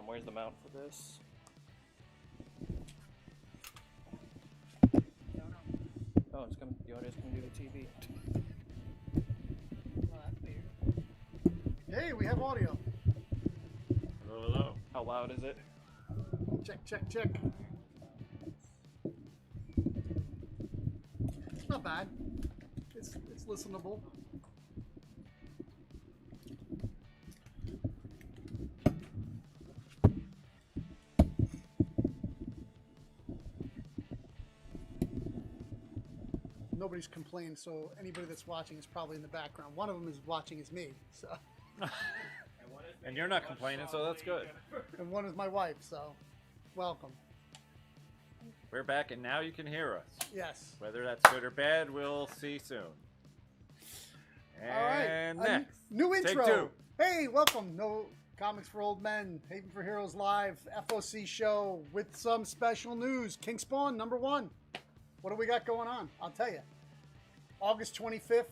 Where's the mount for this? Oh, it's coming. The audio's coming to the TV. Well, that's weird. Hey, we have audio. Hello, hello. How loud is it? Check, check, check. It's not bad. It's listenable. Nobody's complained, so anybody that's watching is probably in the background. One of them is watching is me, so. And you're not complaining, so that's good. And one is my wife, so welcome. We're back, and now you can hear us. Yes. Whether that's good or bad, we'll see soon. And all right. next. New Take intro. two. Hey, welcome. No Comics for Old Men, Haven for Heroes Live, FOC show with some special news. King Spawn, #1. What do we got going on? I'll tell you. August 25th,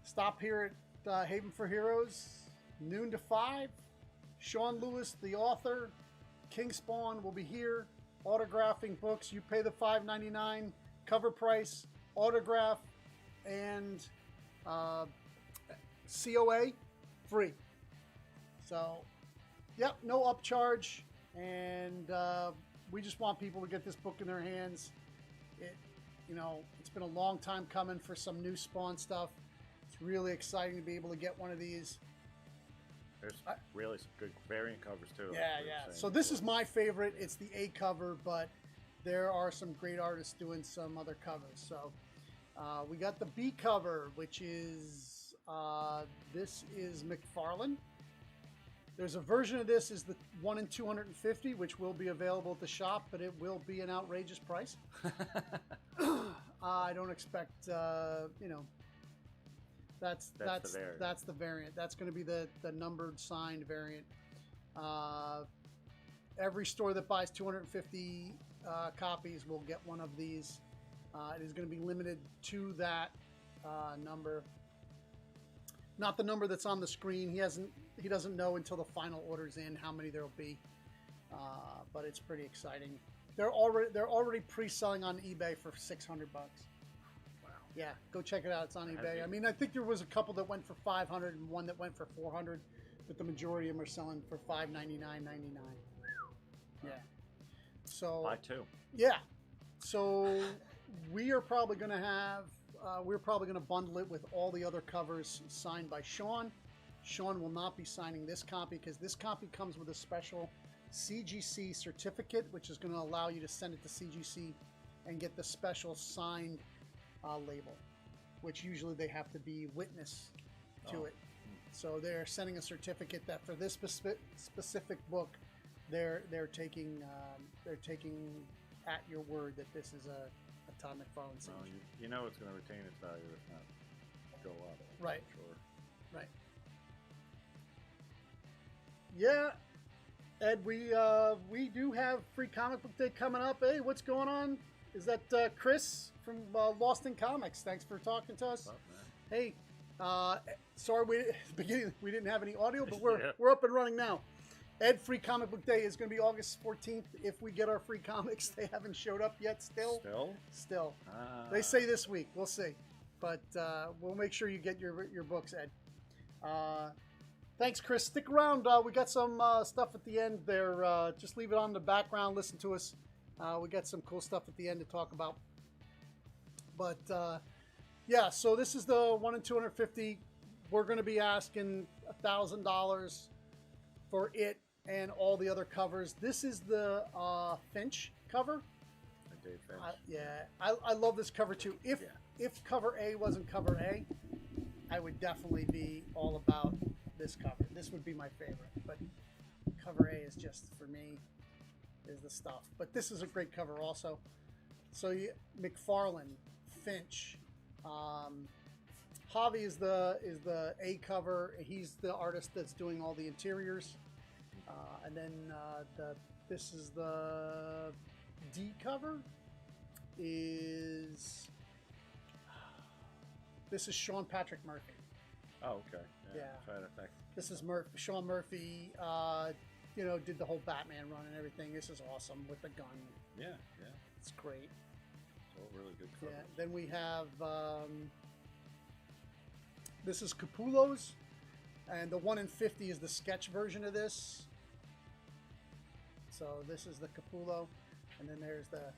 stop here at Haven for Heroes, noon to 5. Sean Lewis, the author, King Spawn will be here, autographing books. You pay the $5.99 cover price, autograph, and COA free. So, yep, no upcharge, and we just want people to get this book in their hands. It's been a long time coming for some new Spawn stuff. It's really exciting to be able to get one of these. There's really some good variant covers, too. Yeah, yeah. So this is my favorite. It's the A cover, but there are some great artists doing some other covers. So we got the B cover, which is, this is McFarlane. There's a version of this is the 1 in 250, which will be available at the shop, but it will be an outrageous price. I don't expect, that's the variant. That's going to be the numbered signed variant. Every store that buys 250 copies will get one of these. It is going to be limited to that number. Not the number that's on the screen. He doesn't know until the final order's in how many there'll be, but it's pretty exciting. They're already pre-selling on eBay for $600. Wow. Yeah, go check it out. It's on eBay. I mean, I think there was a couple that went for $500 and one that went for $400, but the majority of them are selling for $599.99. Yeah. So. Buy two. Yeah. So we are probably going to have. We're probably going to bundle it with all the other covers signed by Sean. Sean will not be signing this copy because this copy comes with a special CGC certificate, which is going to allow you to send it to CGC and get the special signed label, which usually they have to be witness to it. So they're sending a certificate that for this specific book, they're taking at your word that this is a Todd McFarlane signature. Well, you know it's going to retain its value, if not go up. Right. Sure. Right. Yeah, Ed, we do have Free Comic Book Day coming up. Hey, what's going on? Is that Chris from Lost in Comics? Thanks for talking to us. What's up, man? Hey, sorry at the beginning we didn't have any audio, but we're Yeah. we're up and running now. Ed, Free Comic Book Day is going to be August 14th. If we get our free comics, they haven't showed up yet. Still. They say this week. We'll see, but we'll make sure you get your books, Ed. Thanks, Chris. Stick around. We got some stuff at the end there. Just leave it on the background. Listen to us. We got some cool stuff at the end to talk about. But yeah, so this is the 1 in 250. We're going to be asking $1,000 for it and all the other covers. This is the Finch cover. Dave Finch. Yeah, I love this cover too. If cover A wasn't cover A, I would definitely be all about this cover. This would be my favorite, but cover A is just, for me, is the stuff. But this is a great cover also. So McFarlane, Finch, Javi is the A cover. He's the artist that's doing all the interiors. And then this is the D cover. This is Sean Patrick Murphy. Oh, okay. Yeah. Try to think. This is Sean Murphy. you know, did the whole Batman run and everything. This is awesome with the gun. Yeah. It's great. It's all really good covers. Yeah. Then we have this is Capullo's, and the 1 in 50 is the sketch version of this. So this is the Capullo, and then there's the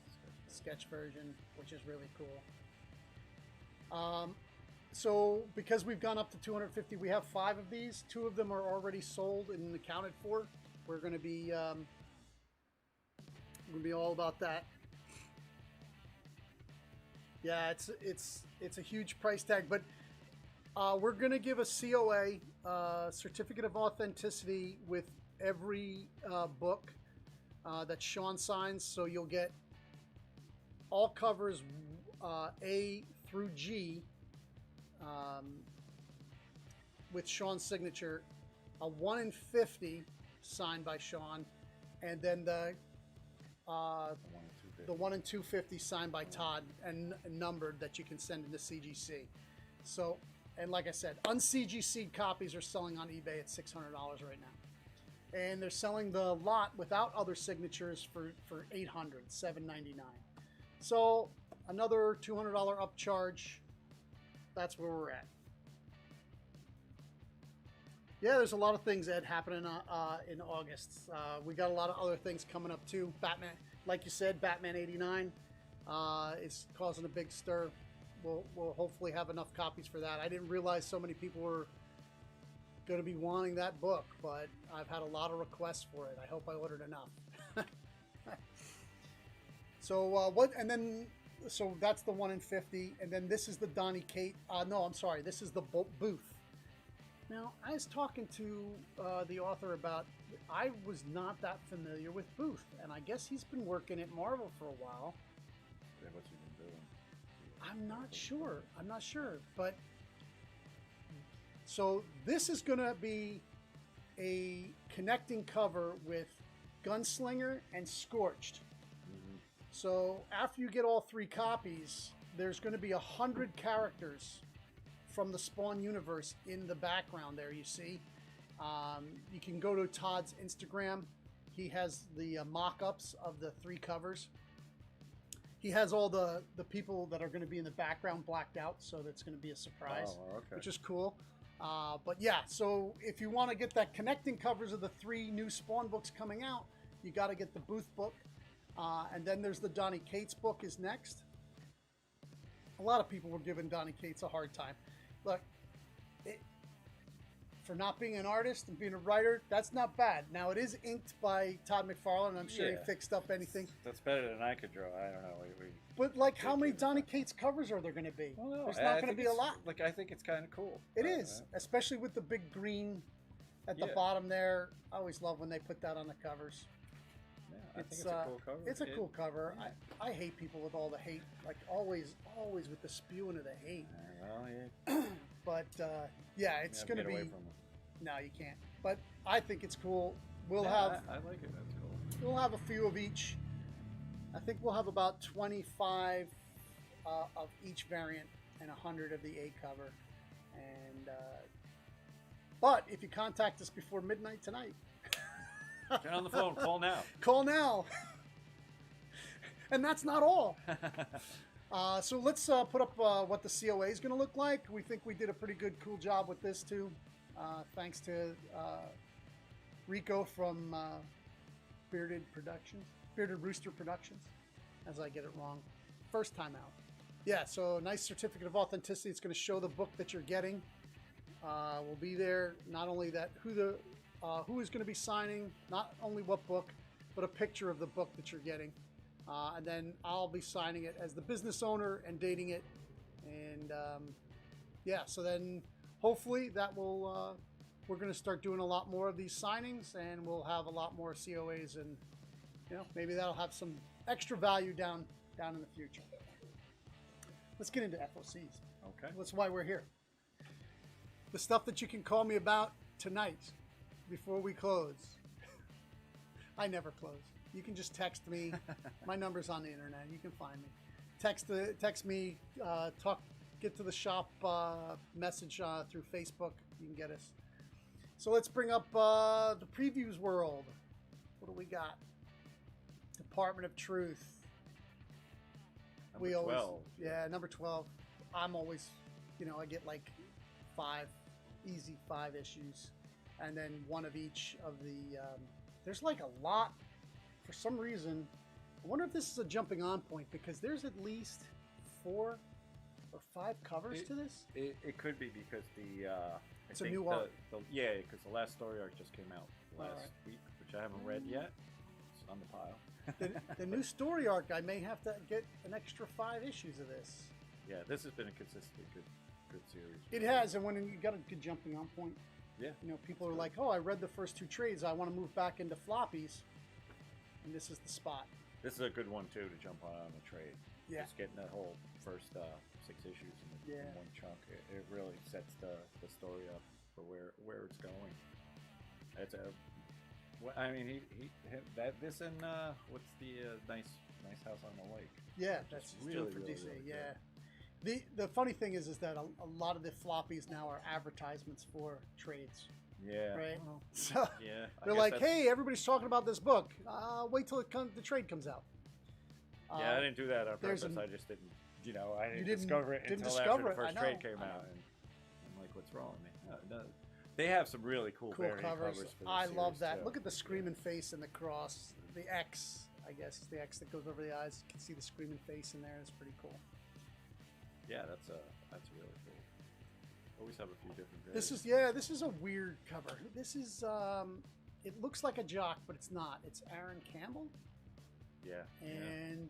sketch version, which is really cool. So because we've gone up to 250, we have 5 of these. 2 of them are already sold and accounted for. We're going to be all about that. Yeah, it's a huge price tag, but we're going to give a COA, certificate of authenticity, with every book that Sean signs. So you'll get all covers A through G with Sean's signature, a 1 in 50 signed by Sean, and then the 1 in 250 signed by Todd and numbered that you can send into CGC. So, and like I said, un-CGC'd copies are selling on eBay at $600 right now. And they're selling the lot without other signatures for $800, $799. So another $200 upcharge. That's where we're at. Yeah, there's a lot of things that happen in August. We got a lot of other things coming up too. Batman, like you said, Batman '89 is causing a big stir. We'll hopefully have enough copies for that. I didn't realize so many people were going to be wanting that book, but I've had a lot of requests for it. I hope I ordered enough. So so that's the 1 in 50, and then this is the Donny Cates. No, I'm sorry. This is the Booth. Now, I was talking to the author about. I was not that familiar with Booth, and I guess he's been working at Marvel for a while. Yeah, what's he been doing? I'm not sure, but so this is going to be a connecting cover with Gunslinger and Scorched. So after you get all 3 copies, there's going to be 100 characters from the Spawn universe in the background there, you see. You can go to Todd's Instagram. He has the mock-ups of the 3 covers. He has all the people that are going to be in the background blacked out, so that's going to be a surprise, which is cool. But yeah, so if you want to get that connecting covers of the 3 new Spawn books coming out, you got to get the Booth book. And then there's the Donny Cates book is next. A lot of people were giving Donny Cates a hard time. Look, for not being an artist and being a writer, that's not bad. Now, it is inked by Todd McFarlane. I'm sure he fixed up anything. That's better than I could draw. I don't know. But, like, how many Donny Cates covers are there going to be? Well, no, there's not going to be a lot. Like, I think it's kind of cool. It is, especially with the big green at the bottom there. I always love when they put that on the covers. I think it's a cool cover. It's a cool cover. I hate people with all the hate, like always with the spewing of the hate. Well, yeah. But yeah, it's going to be. No, you can't. But I think it's cool. We'll have. I like it. That's cool. We'll have a few of each. I think we'll have about 25 of each variant and 100 of the A cover. And but if you contact us before midnight tonight. Get on the phone. Call now. Call now. And that's not all. So let's put up what the COA is going to look like. We think we did a pretty good, cool job with this too. Thanks to Rico from Bearded Rooster Productions, as I get it wrong. First time out. Yeah, so a nice certificate of authenticity. It's going to show the book that you're getting. Will be there. Not only that, who is going to be signing, not only what book, but a picture of the book that you're getting. And then I'll be signing it as the business owner and dating it. And yeah, so then hopefully that will, we're going to start doing a lot more of these signings, and we'll have a lot more COAs, and you know, maybe that'll have some extra value down in the future. Let's get into FOCs. Okay. That's why we're here. The stuff that you can call me about tonight before we close. I never close. You can just text me. My number's on the internet. You can find me. Text me. Get to the shop message through Facebook. You can get us. So let's bring up the previews world. What do we got? Department of Truth. Number We always, 12. yeah, number 12. I'm always, I get like 5, easy 5 issues, and then one of each of the. There's like a lot. For some reason, I wonder if this is a jumping on point because there's at least 4 or 5 covers to this. It could be because It's a new arc. Yeah, because the last story arc just came out last Alright. week, which I haven't read yet. It's on the pile. The new story arc, I may have to get an extra 5 issues of this. Yeah, this has been a consistently good series. It has, and when you got a good jumping on point, Yeah. people are like, "Oh, I read the first 2 trades. I want to move back into floppies," and this is the spot. This is a good one too to jump on a trade. Yeah. Just getting that whole first 6 issues in one chunk. It really sets the story up for where it's going. It's a. I mean, this and what's the nice house on the lake? Yeah, that's really, for DC. Really yeah. The funny thing is that a lot of the floppies now are advertisements for trades. Yeah. Right. Well, So yeah. they're like, "Hey, everybody's talking about this book. Wait till the trade comes out." Yeah, I didn't do that on purpose. I just didn't. I didn't discover it until after the first trade came out, and I'm like, "What's wrong with me?" No. They have some really cool covers for this I love that. too. Look at the screaming face and the cross. The X, I guess, is the X that goes over the eyes. You can see the screaming face in there. It's pretty cool. Yeah, that's really cool. Always have a few different variants. This is a weird cover. This is it looks like a jock, but it's not. It's Aaron Campbell. Yeah. And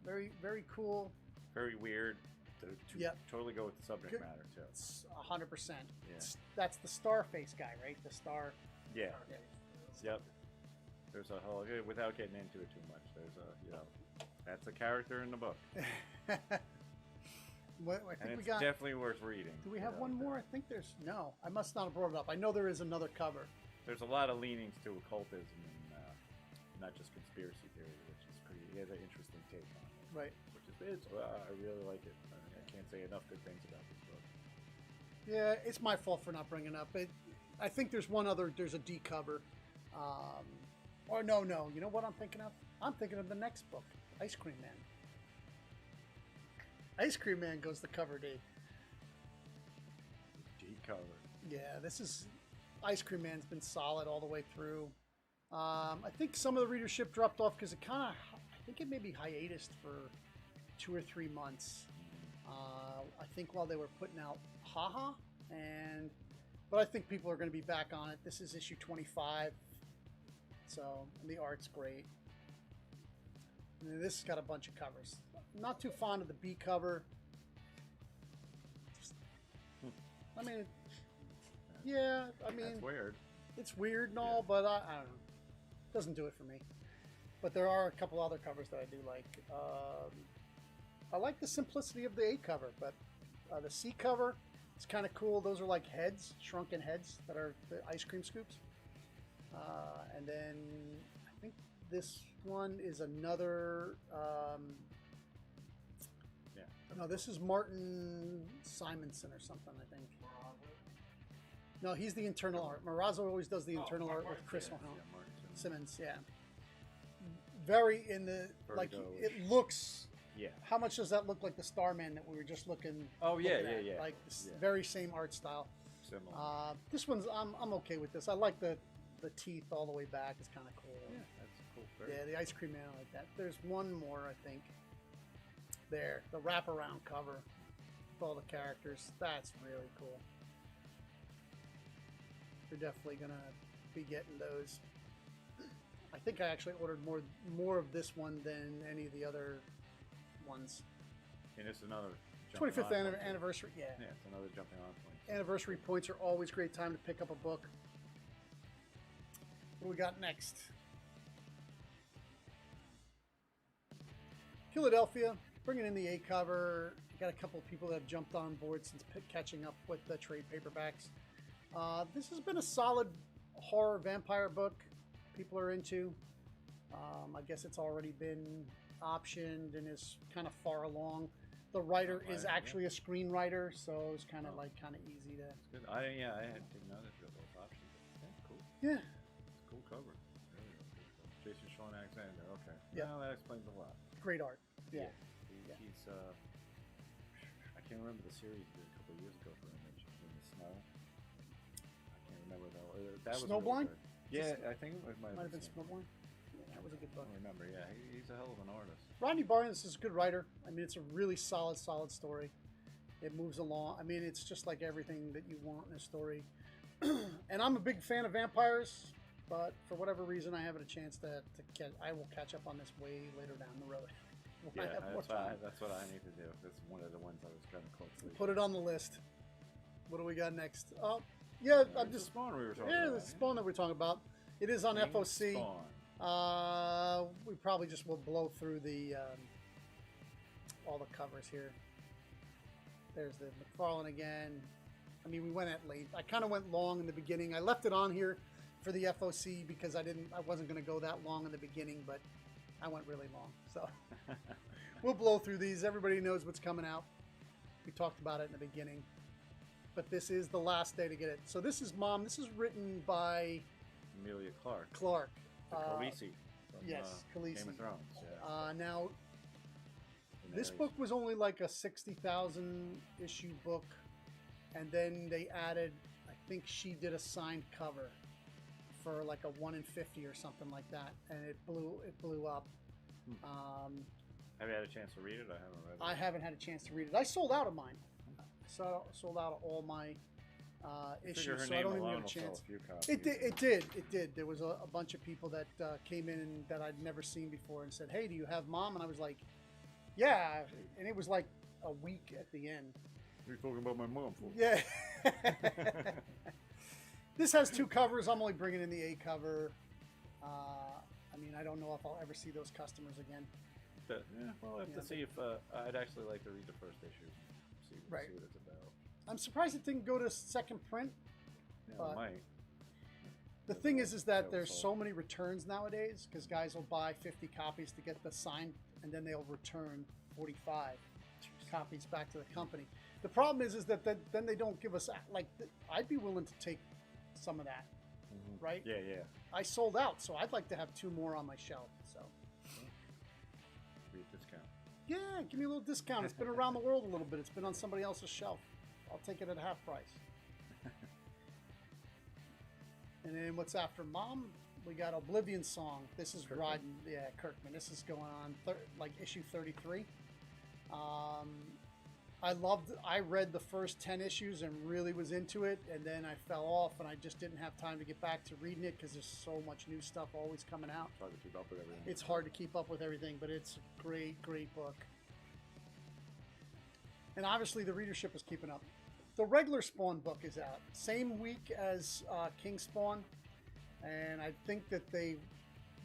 very very cool. Very weird. To totally go with the subject matter too. It's 100%. Yeah. That's the Starface guy, right? The star. Yeah. Yep. There's a whole, without getting into it too much. There's that's a character in the book. I think we got. Definitely worth reading. Do we have one more? I think there's no. I must not have brought it up. I know there is another cover. There's a lot of leanings to occultism and not just conspiracy theory, which is pretty. He has an interesting take on it. Right. Which is I really like it. I can't say enough good things about this book. Yeah, it's my fault for not bringing it up. I think there's one other. There's a D cover. Or no. You know what I'm thinking of? I'm thinking of the next book, Ice Cream Man. Ice Cream Man goes the cover D. D cover. Yeah, this is Ice Cream Man's been solid all the way through. I think some of the readership dropped off because I think it may be hiatus for 2 or 3 months. I think while they were putting out Haha, but I think people are going to be back on it. This is issue 25, so the art's great. And this has got a bunch of covers. Not too fond of the B cover. I mean, That's weird. It's weird and all, but I don't know. It doesn't do it for me. But there are a couple other covers that I do like. I like the simplicity of the A cover, but the C cover, it's kind of cool. Those are like heads, shrunken heads that are the ice cream scoops. And then I think this one is another. No, this is Martin Simonson or something, I think. No, he's the internal art. Marazzo always does the internal art with Chris Simmons. Yeah. Very in the like. It looks. Yeah. How much does that look like the Starman that we were just looking? Oh yeah. Like very same art style. Similar. This one's I'm okay with this. I like the teeth all the way back. It's kind of cool. Yeah, that's cool. Yeah, the ice cream man, I like that. There's one more, I think. There, the wraparound cover with all the characters. That's really cool. We're definitely gonna be getting those. I think I actually ordered more of this one than any of the other ones. And it's another 25th anniversary. Yeah. Yeah, it's another jumping on point. Anniversary points are always a great time to pick up a book. What do we got next? Philadelphia, bringing in the A cover. Got a couple of people that have jumped on board since catching up with the trade paperbacks. This has been a solid horror vampire book people are into. I guess it's already been optioned and is kind of far along. The writer is actually a screenwriter, so it's kind of easy to. It's good. I didn't know that there was options. Yeah, cool. Yeah. It's a cool cover. Really cool Sean Alexander. Okay. Yeah. Well, that explains a lot. Great art. Yeah. He's I can't remember the series he did a couple of years ago for Image in the snow. I can't remember though. That was Snowblind? Really good. Yeah, I think it might have been Snowblind. Yeah, that was a good book. I don't remember. Yeah, he's a hell of an artist. Rodney Barnes is a good writer. I mean, it's a really solid story. It moves along. I mean, it's just like everything that you want in a story. And I'm a big fan of vampires, but for whatever reason, I haven't a chance to get. I will catch up on this way later down the road. Yeah, that's what I need to do. That's one of the ones I was kind of close to. Put it on the list. What do we got next? Oh, yeah, I'm just Spawn we were talking yeah, about. the Spawn that we're talking about. It is on King FOC. Spawn. We probably just will blow through the all the covers here. There's the McFarlane again. I mean, we went at late. I kind of went long in the beginning. I left it on here for the FOC because I wasn't going to go that long in the beginning, but I went really long. So we'll blow through these. Everybody knows what's coming out. We talked about it in the beginning, but this is the last day to get it. So this is Mom. This is written by Emilia Clarke. Khaleesi. Yes, Khaleesi. Game of Thrones. Yeah. Now, this book was only like a 60,000 issue book, and then they added, I think she did a signed cover for like a 1 in 50 or something like that, and it blew up. Have you had a chance to read it? I haven't read it. I haven't had a chance to read it. I sold out of mine. Sold out of all my issues, so I don't even have a chance. It did. There was a bunch of people that came in that I'd never seen before and said, "Hey, do you have Mom?" And I was like, "Yeah," and it was like a week at the end. You're talking about my mom. Yeah. This has 2 covers. I'm only bringing in the A cover. I mean, I don't know if I'll ever see those customers again. But, yeah, well, I have to see if I'd actually like to read the first issue, see what it's about. I'm surprised it didn't go to second print. Yeah, it might. The thing is that there's so many returns nowadays because guys will buy 50 copies to get the signed, and then they'll return 45 copies back to the company. The problem is that then they don't give us, like, I'd be willing to take some of that, right? Yeah. I sold out, so I'd like to have 2 more on my shelf. So, Be a discount. yeah, give me a little discount. It's been around the world a little bit. It's been on somebody else's shelf. I'll take it at half price. And then what's after Mom? We got Oblivion Song. This is Kirkman. Kirkman. This is going on like issue 33. I read the first 10 issues and really was into it, and then I fell off and I just didn't have time to get back to reading it because there's so much new stuff always coming out. Hard to keep up with everything. It's hard to keep up with everything, but it's a great book. And obviously the readership is keeping up. The regular Spawn book is out. Same week as King Spawn, and I think that they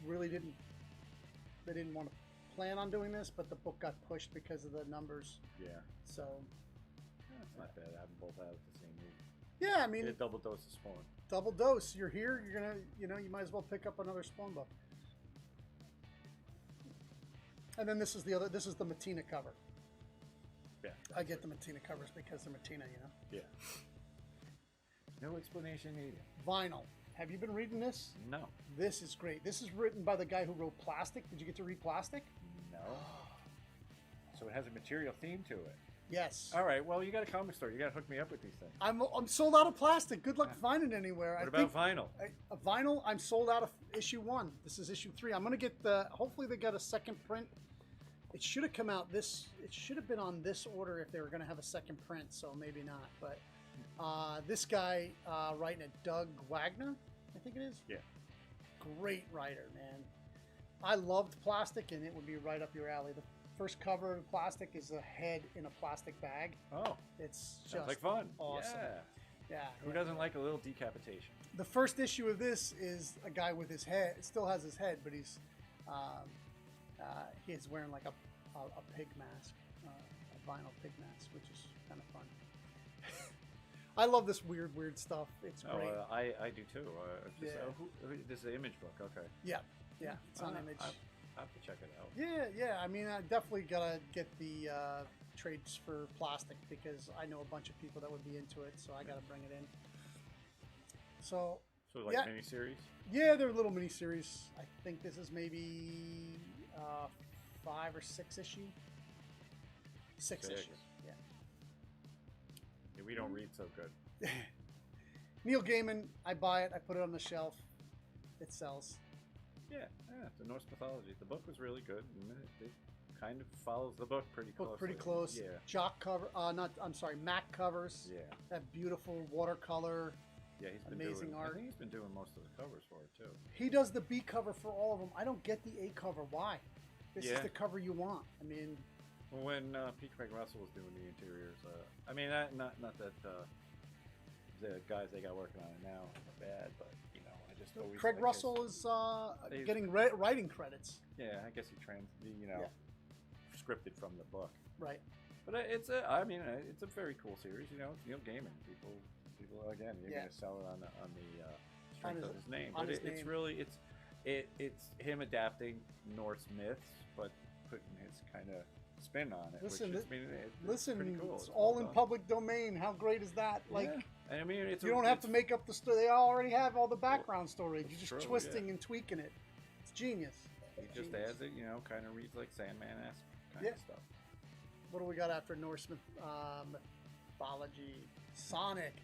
really didn't want to plan on doing this, but the book got pushed because of the numbers. Yeah. So it's not bad having both out at the same week. Yeah, I mean, a double dose of Spawn. Double dose. You're here. You're gonna, you might as well pick up another Spawn book. And then this is the Matina cover. Yeah. I get the Matina covers because they're Matina, Yeah. No explanation needed. Vinyl. Have you been reading this? No. This is great. This is written by the guy who wrote Plastic. Did you get to read Plastic? No. So it has a material theme to it. Yes. All right. Well, you got a comic store. You got to hook me up with these things. I'm sold out of Plastic. Good luck finding it anywhere. What about vinyl? Vinyl. I'm sold out of issue 1. This is issue 3. I'm gonna get hopefully they got a second print. It should have come out it should have been on this order if they were gonna have a second print. So maybe not. But this guy writing it, Doug Wagner, I think it is. Yeah. Great writer, man. I loved Plastic, and it would be right up your alley. The first cover of Plastic is a head in a plastic bag. Oh, it's just sounds like fun. Awesome. Yeah. Who doesn't like a little decapitation? The first issue of this is a guy with his head. It still has his head, but he's wearing like a pig mask, a vinyl pig mask, which is kind of fun. I love this weird stuff. It's great. I do too. This is an Image book. Okay. Yeah. It's on Image. I have to check it out. Yeah. I mean, I definitely gotta get the trades for Plastic because I know a bunch of people that would be into it, so I gotta bring it in. So So like Yeah. miniseries? Yeah, they're little miniseries. I think this is maybe 5 or 6 issue. Six Six. issues. Yeah. Yeah, we don't read so good. Neil Gaiman. I buy it. I put it on the shelf. It sells. Yeah, the Norse mythology. The book was really good. And it kind of follows the book pretty closely. Pretty close. Yeah. Jock cover. Mac covers. Yeah. That beautiful watercolor. Yeah, he's been Amazing doing, art. I think he's been doing most of the covers for it too. He does the B cover for all of them. I don't get the A cover. Why? This is Yeah. the cover you want. I mean, Well, when P. Craig Russell was doing the interiors, I mean, not that the guys they got working on it now are bad, but you know, I just always Craig I guess- Russell is getting writing credits. Yeah, I guess he scripted from the book. Right. But it's a very cool series. You know, it's Neil Gaiman. People again, you're gonna sell it on the strength of his name. But it's really it's him adapting Norse myths, but putting his kind of spin on it. Listen, which it's pretty cool. it's all in public domain. How great is that? Like, yeah. I mean, you don't have to make up the story. They already have all the background story. You're just twisting and tweaking it. It's genius. He just adds it, you know, kind of reads like Sandman-esque kind of stuff. What do we got after Norse mythology? Sonic.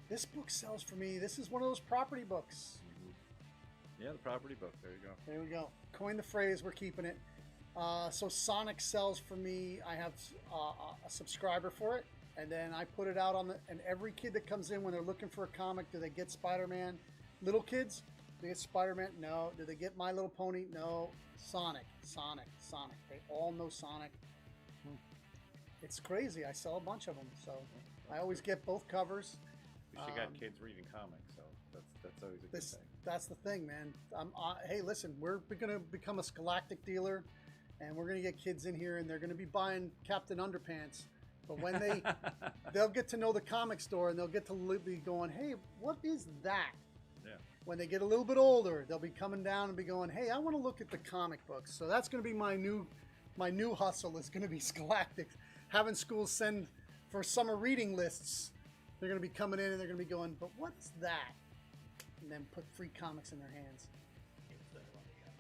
This book sells for me. This is one of those property books. Mm-hmm. Yeah, the property book. There you go. There we go. Coin the phrase. We're keeping it. So Sonic sells for me. I have a subscriber for it, and then I put it out on and every kid that comes in when they're looking for a comic, do they get Spider-Man? Little kids, do they get Spider-Man? No. Do they get My Little Pony? No. Sonic. They all know Sonic. It's crazy. I sell a bunch of them, so I always get both covers. You got kids reading comics, so that's always a good thing. That's the thing, man. Hey, listen, we're going to become a Scholastic dealer, and we're going to get kids in here, and they're going to be buying Captain Underpants. But when they'll get to know the comic store, and they'll get to be going, hey, what is that? Yeah. When they get a little bit older, they'll be coming down and be going, hey, I want to look at the comic books. So that's going to be my new hustle is going to be Scholastic. Having schools send for summer reading lists. They're going to be coming in and they're going to be going, but what's that? And then put free comics in their hands.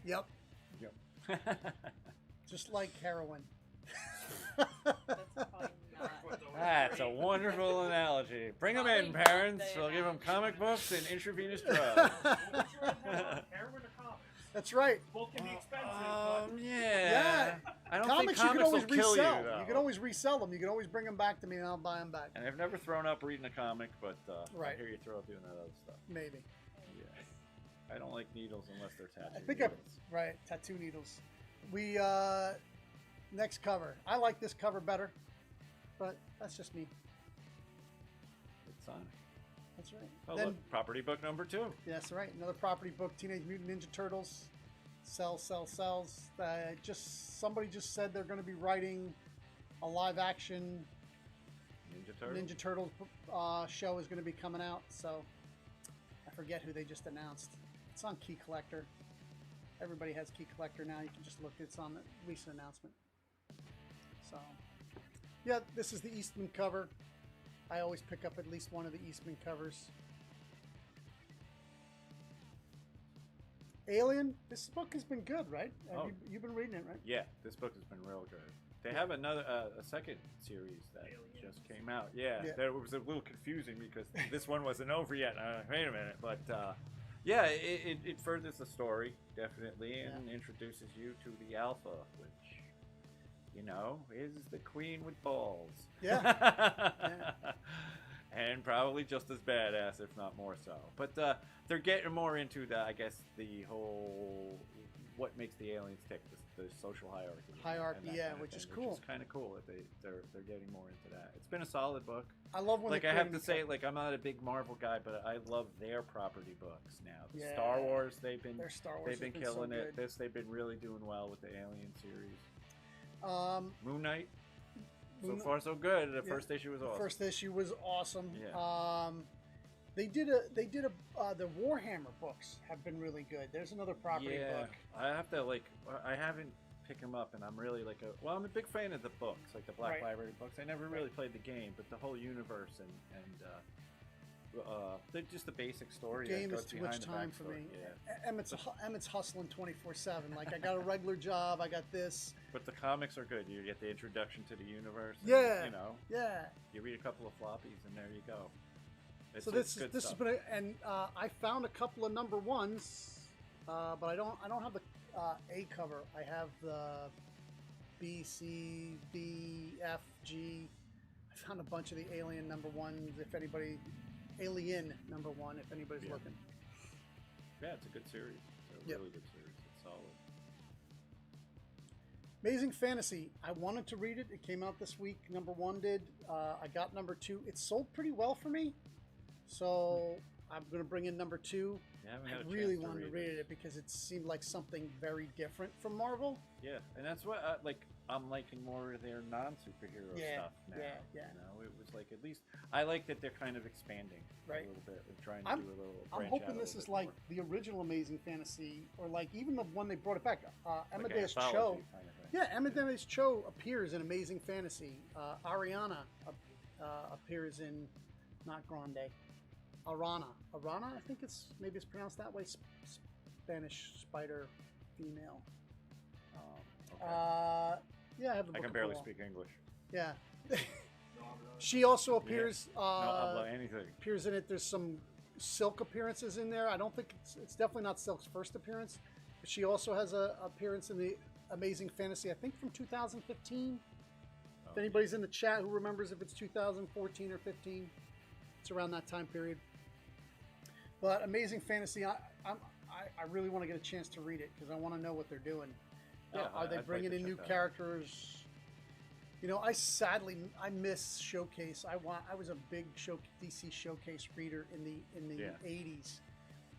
Yep. Just like heroin. That's probably not. That's a wonderful analogy. Bring them in, parents. We'll give them comic books and intravenous drugs. Heroin or comics? That's right. Both can be expensive. Yeah. I don't Comics think you can comics always will kill resell. you, though. You can always resell them. You can always bring them back to me and I'll buy them back. And I've never thrown up reading a comic, but Right. I hear you throw up doing that other stuff. Maybe. Yeah. I don't like needles unless they're tattooed. I think needles. right, tattoo needles. We next cover. I like this cover better, but that's just me. It's Sonic. That's right. Oh, Then, look, property book number 2. that's right. Another property book, Teenage Mutant Ninja Turtles. Sells. Somebody just said they're going to be writing a live action Ninja Turtles show is going to be coming out. So I forget who they just announced. It's on Key Collector. Everybody has Key Collector now. You can just look. It's on the recent announcement. So yeah, this is the Eastman cover. I always pick up at least one of the Eastman covers. Alien, this book has been good, right? You've been reading it, right? Yeah, this book has been real good. They have another a second series that just came out. Yeah, that was a little confusing because this one wasn't over yet. Wait a minute, but yeah, it furthers the story definitely and introduces you to the Alpha, which you know is the queen with balls. Yeah. And probably just as badass, if not more so. But they're getting more into I guess the whole what makes the aliens tick, the social hierarchy. Which is cool. Which is kind of cool that they're getting more into that. It's been a solid book. I love when I have to say, I'm not a big Marvel guy, but I love their property books now. The Star Wars, they've been killing it. They've been really doing well with the Alien series. Moon Knight. So far, so good. The first issue was awesome. First issue was awesome. Yeah. They did the Warhammer books have been really good. There's another property book. I have to I haven't picked them up, and I'm really I'm a big fan of the books, like the Black Library books. I never really played the game, but the whole universe and just the basic story. Game that is goes too behind much the time for backstory. me. Yeah. Emmett's hustling 24/7. Like, I got a regular job. I got this. But the comics are good. You get the introduction to the universe. And, Yeah. You know, Yeah. you read a couple of floppies, and there you go. So It's this good has stuff. been and I found a couple of number ones, but I don't have the A cover. I have the B, C, D, F, G. I found a bunch of the Alien number ones. If anybody, Alien number one. If anybody's Yeah. looking. Yeah, it's a good series. It's a Yep. really good series. It's solid. Amazing Fantasy. I wanted to read it. It came out this week. Number one did. I got number two. It sold pretty well for me, so I'm going to bring in number two. Yeah, I haven't I had a really chance to wanted to read it because it seemed like something very different from Marvel. Yeah, and that's what I'm liking more of their non-superhero stuff now. Yeah. You know, it was like at least I like that they're kind of expanding Right. a little bit and trying to I'm- do a little. I'm branch hoping out a this little is bit like more. the original Amazing Fantasy, or like even the one they brought it back. Like an Amadeus anthology Cho. kind of thing. Yeah, Amadeus Cho appears in Amazing Fantasy. Ariana appears in, not Grande, Arana. Arana, I think maybe it's pronounced that way. Spanish spider female. Okay. Yeah, I have the I book can of barely Paul. speak English. Yeah. No, She also appears. No habla anything. Appears in it. There's some Silk appearances in there. I don't think it's definitely not Silk's first appearance, but she also has a appearance in the Amazing Fantasy. I think from 2015. Oh, If anybody's in the chat who remembers if it's 2014 or 15, it's around that time period. But Amazing Fantasy, I really want to get a chance to read it because I want to know what they're doing. Yeah, Are they I'd like bringing to in check new that out. characters? You know, I miss Showcase. I was a big DC Showcase reader in the Yeah. 80s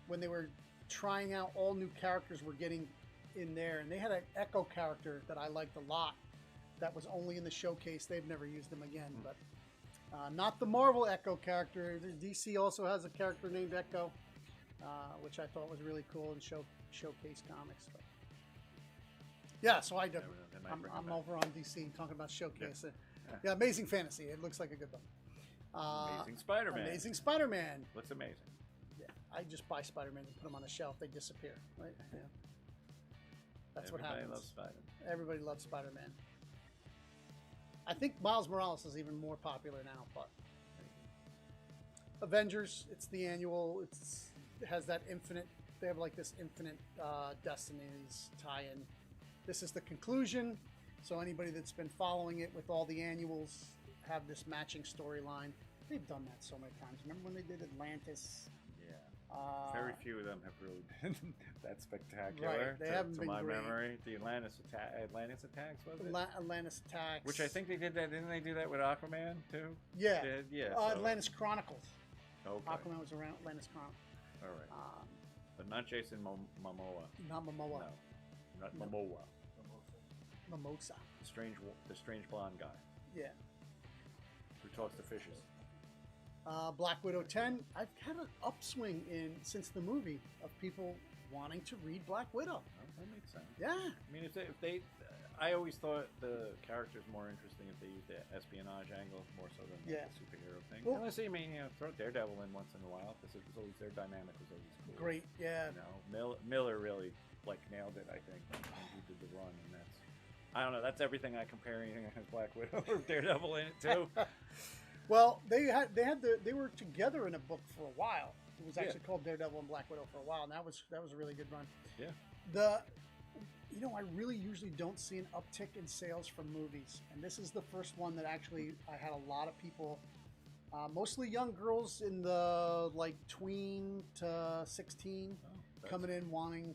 when they were trying out all new characters were getting in there, and they had an Echo character that I liked a lot that was only in the Showcase. They've never used him again, but not the Marvel Echo character. The DC also has a character named Echo, which I thought was really cool in Showcase comics. But yeah, so They might bring it I'm back. over on DC talking about Showcase. Yeah, Amazing Fantasy. It looks like a good book. Amazing Spider-Man. Amazing Spider-Man. Looks amazing. Yeah, I just buy Spider-Man and put them on a shelf. They disappear, right? Yeah. That's what Everybody happens. loves Spider-Man. Everybody loves Spider-Man. I think Miles Morales is even more popular now, but Avengers, it's the annual. It has that infinite. They have like this infinite Destinies tie-in. This is the conclusion. So anybody that's been following it with all the annuals have this matching storyline. They've done that so many times. Remember when they did Atlantis? Yeah. Very few of them have really been that spectacular. Right, they haven't to been my great. memory. The Atlantis attacks was it? Atlantis Attacks. Which I think they did that. Didn't they do that with Aquaman too? Yeah. Yeah. So- Atlantis Chronicles. Okay. Aquaman was around Atlantis Chronicles. All right. But not Jason Momoa. Not Momoa. No. Not No. Momoa. Mimosa. The strange blonde guy Yeah. who talks to fishes. Black Widow 10. I've had an upswing since the movie of people wanting to read Black Widow. Oh, that makes sense. Yeah. I mean, if they I always thought the character's more interesting if they used the espionage angle more so than like, Yeah. the superhero thing. Well- Unless you mean, throw Daredevil in once in a while because it was always their dynamic was always cool. Great. Yeah. You know, Miller really nailed it. I think when he did the run, and that's I don't know. That's everything I compare anything as Black Widow or Daredevil in it too. Well, they were together in a book for a while. It was actually called Daredevil and Black Widow for a while, and that was a really good run. Yeah. I really usually don't see an uptick in sales from movies, and this is the first one that actually I had a lot of people, mostly young girls in the like tween to 16, coming in wanting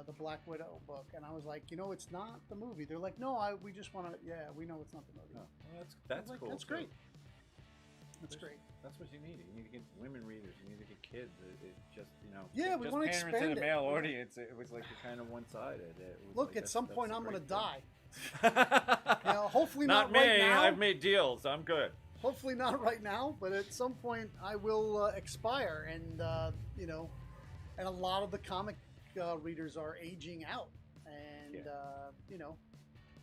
the Black Widow book, and I was like, it's not the movie. They're like, no, we just want to. Yeah, we know it's not the movie. Oh, well, that's like, cool. That's too. great. That's great. That's what you need. You need to get women readers. You need to get kids. It just Yeah, we just wanna pandering expand to the it. male audience. It was like you're kind of one-sided. Look, at some point I'm going to die. die. Hopefully Not not me. right now. I've made deals. I'm good. Hopefully not right now, but at some point I will expire, and and a lot of the comic readers are aging out, and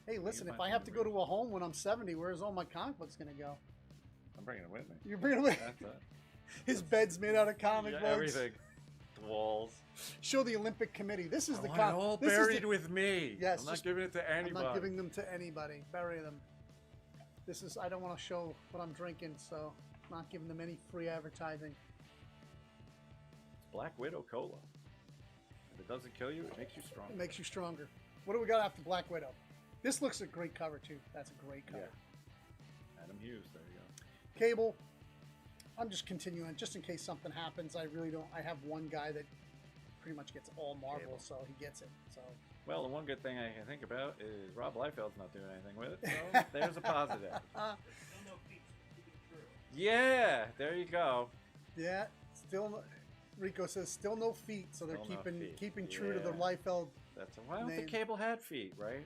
hey, listen, if find I have to some go to a home when I'm 70, where's all my comic books going to go? I'm bringing it with me. You're bringing it with. That's it. His bed's made out of comic books. Everything. The walls. Show the Olympic Committee. This is I the want it all this is buried the- with me. Yes, I'm not just- giving it to anybody. I'm not giving them to anybody. Bury them. This is. I don't want to show what I'm drinking, so I'm not giving them any free advertising. It's Black Widow Cola. If it doesn't kill you, it makes you stronger. It makes you stronger. What do we got after Black Widow? This looks a great cover too. That's a great cover. Yeah. Adam Hughes, there you go. Cable. I'm just continuing, just in case something happens. I really don't. I have one guy that pretty much gets all Marvel, Cable. so he gets it. So Well, the one good thing I can think about is Rob Liefeld's not doing anything with it, so there's a positive. Still no feet. Keeping true. Yeah, there you go. yeah, still. Rico says still no feet, so they're Still no feet. keeping true to the Yeah. Liefeld. That's well, the Name. Cable had feet, right?